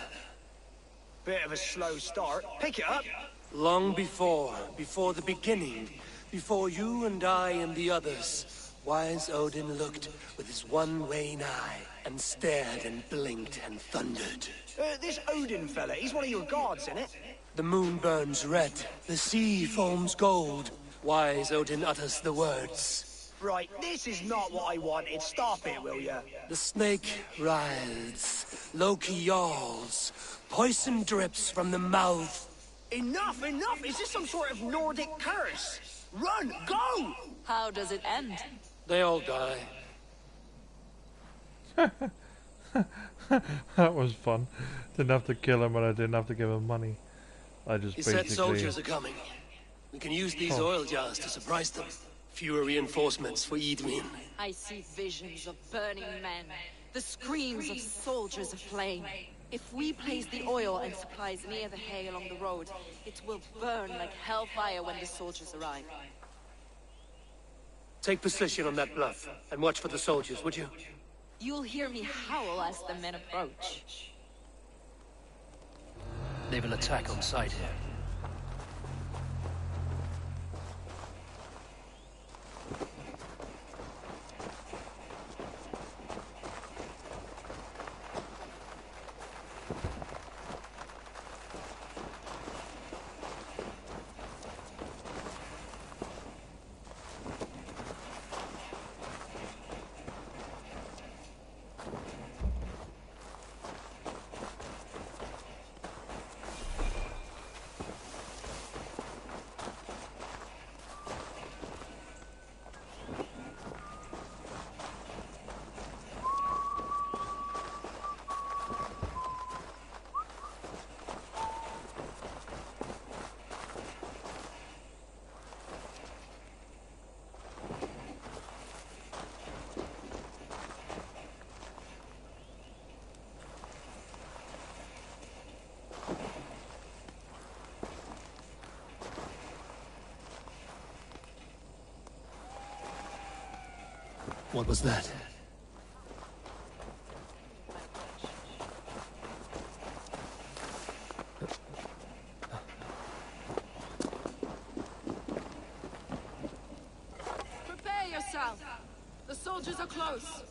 Bit of a slow start. Pick it up. Long before the beginning, before you and I and the others, wise Odin looked with his one wan eye and stared and blinked and thundered. This Odin fella, he's one of your gods, isn't it? The moon burns red, the sea foams gold. Wise Odin utters the words. Right, this is not what I wanted. Stop it, will ya? The snake writhes, Loki yawls, poison drips from the mouth. Enough, enough! Is this some sort of Nordic curse? Run, go! How does it end? They all die. That was fun. Didn't have to kill him, but I didn't have to give him money. I just He basically... said soldiers are coming. We can use these oil jars to surprise them. Fewer reinforcements for Edwin. I see visions of burning men, the screams of soldiers aflame. If we place the oil and supplies near the hay along the road, it will burn like hellfire when the soldiers arrive. Take position on that bluff, and watch for the soldiers, would you? You'll hear me howl as the men approach. They will attack on sight here. What was that? Prepare yourself! The soldiers are close.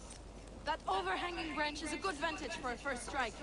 That overhanging branch is a good vantage for a first strike.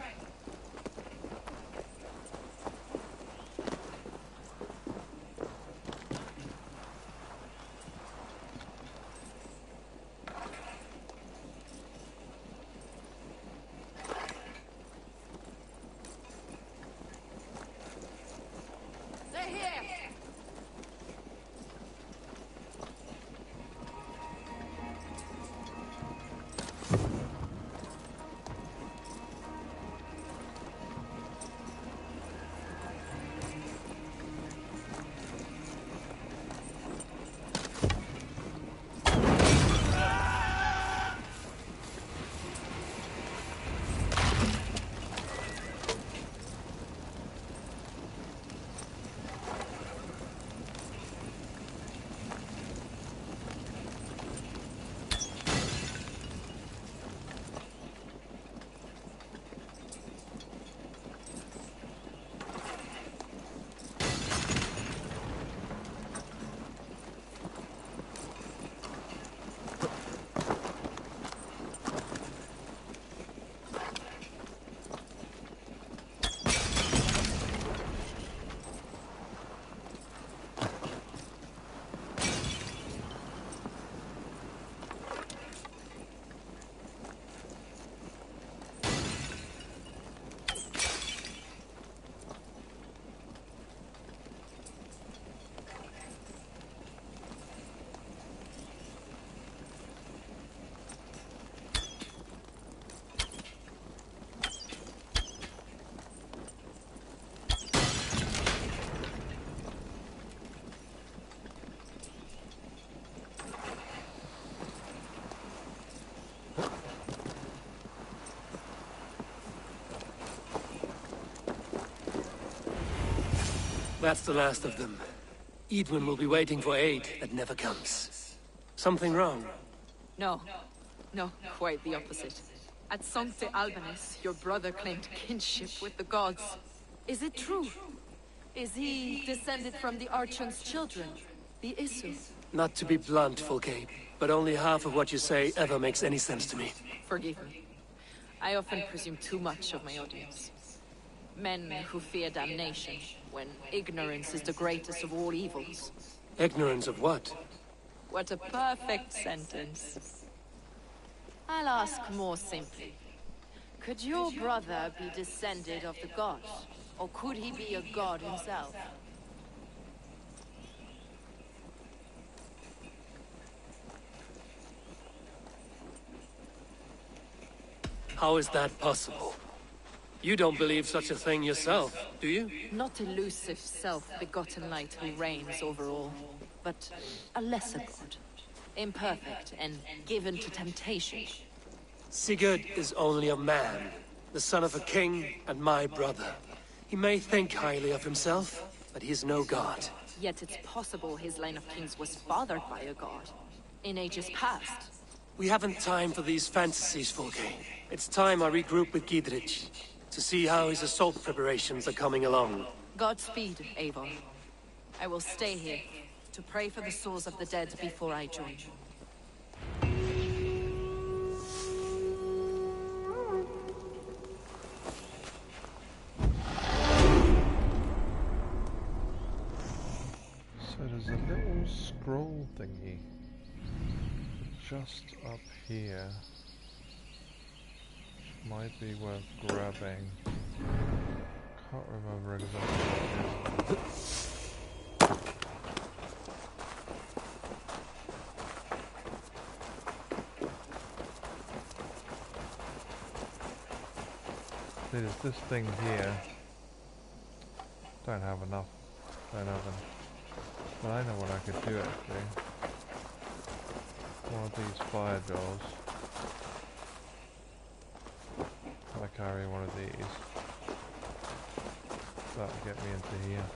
That's the last of them. Edwin will be waiting for aid that never comes. Something wrong? No. No, quite the opposite. At Sancte Albanus, your brother claimed kinship with the gods. Is it true? Is he descended from the Archon's children, the Isu? Not to be blunt, Fulke, but only half of what you say ever makes any sense to me. Forgive me. I often presume too much of my audience. Men who fear damnation, when ignorance is the greatest of all evils. Ignorance of what? What a perfect sentence. I'll ask more simply. Could your brother be descended of the gods? Or could he be a god himself? How is that possible? You don't believe such a thing yourself, do you? Not elusive, self-begotten light who reigns over all, but a lesser god. Imperfect and given to temptation. Sigurd is only a man, the son of a king and my brother. He may think highly of himself, but he is no god. Yet it's possible his line of kings was fathered by a god, in ages past. We haven't time for these fantasies, Fulke. It's time I regroup with Gidrich, to see how his assault preparations are coming along. Godspeed, Eivor. I will stay here, to pray for the souls of the dead before I join. So there's a little scroll thingy just up here. Might be worth grabbing. Can't remember exactly what it is. There's this thing here. Don't have enough. Don't have enough. But I know what I could do actually. One of these fire doors. I carry one of these. That'll get me into here.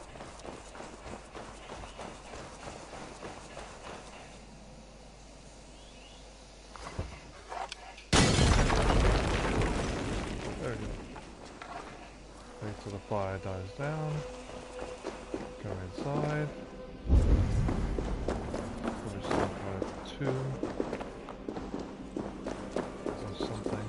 There we go. Wait till the fire dies down. Go inside. Probably start by 2. Or something.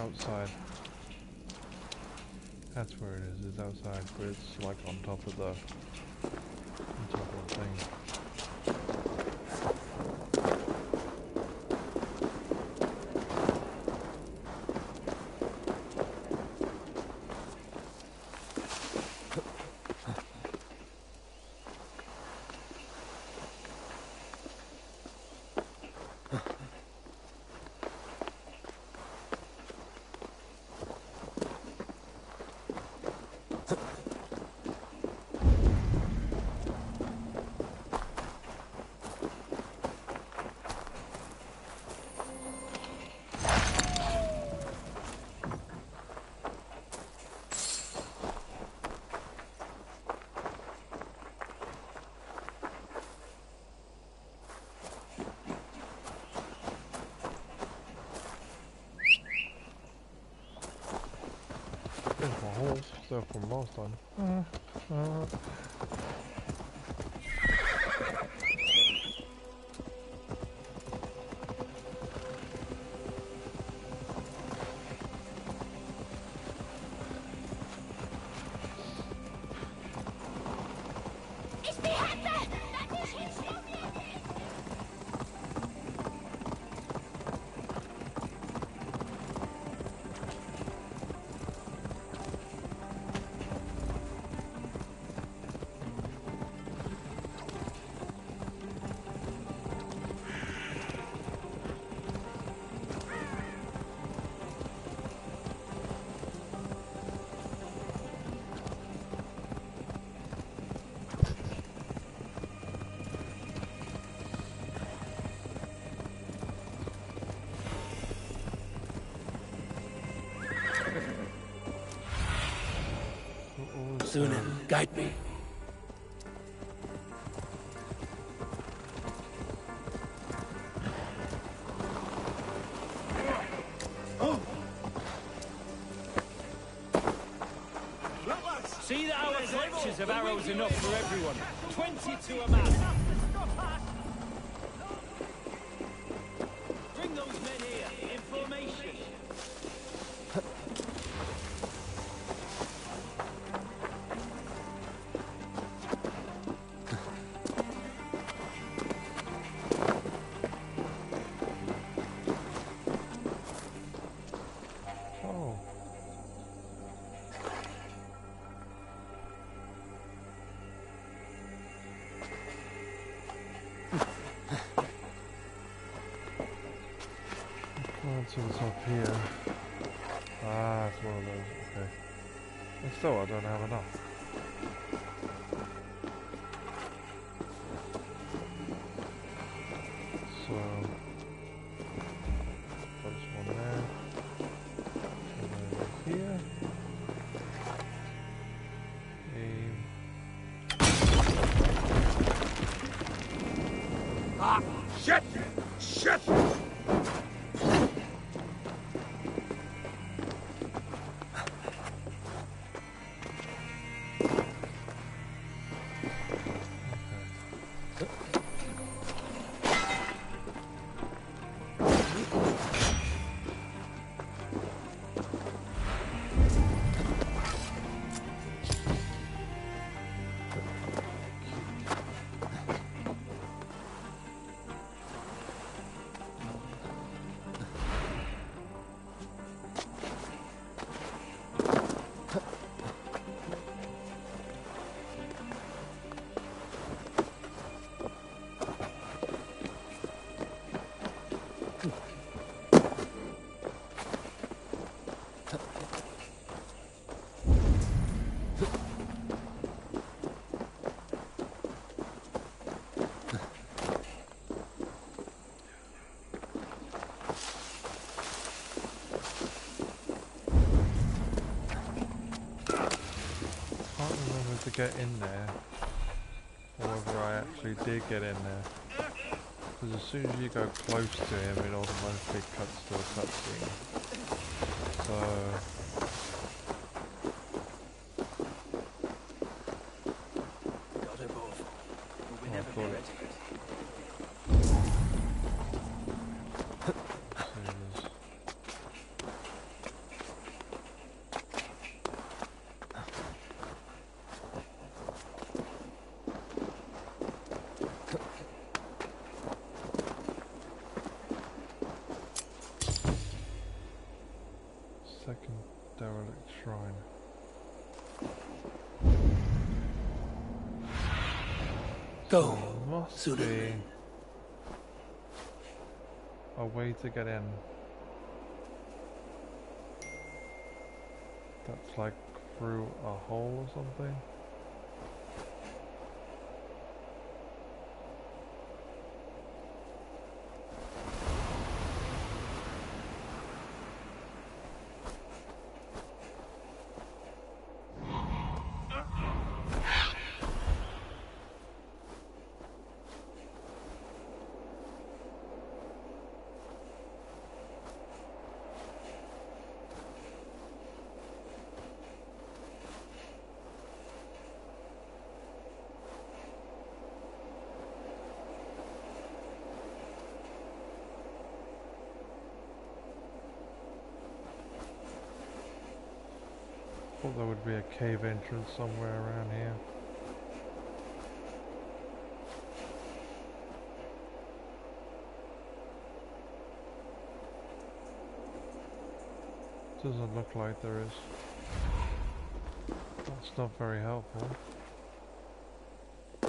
outside. That's where it is. It's outside, but it's like on top of the thing. There's my whole stuff from last time. Sunan, guide me. See that our clutches of arrows enough for everyone. 22 a man. Bring those men here, in formation. To the top here. Ah, it's one of those. Okay. And still, I don't have enough. So, place one there. And over here. Aim. Ah! Shit! Shit! To get in there, or whether I actually did get in there, because as soon as you go close to him it automatically cuts to a cutscene. So Got her both. We'll never be ready. derelict shrine. Go, Must sooner. be a way to get in. That's like through a hole or something. Thought there would be a cave entrance somewhere around here. Doesn't look like there is. That's not very helpful. I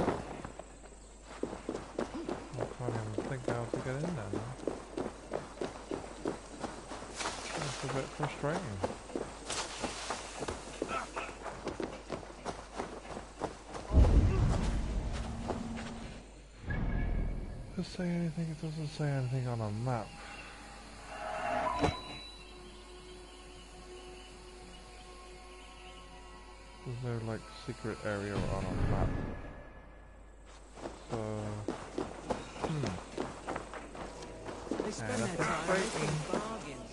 can't even think how to get in there now. That's a bit frustrating. Does it say anything? It doesn't say anything on a map. There's no like secret area on a map. So They spend their time making bargains.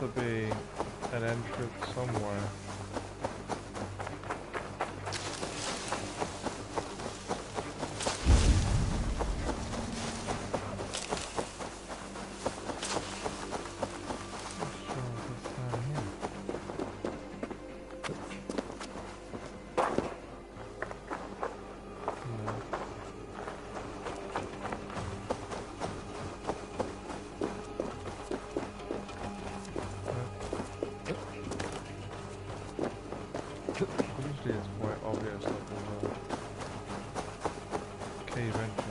to be an entrance somewhere. Usually it's quite obvious that there's a cave entrance.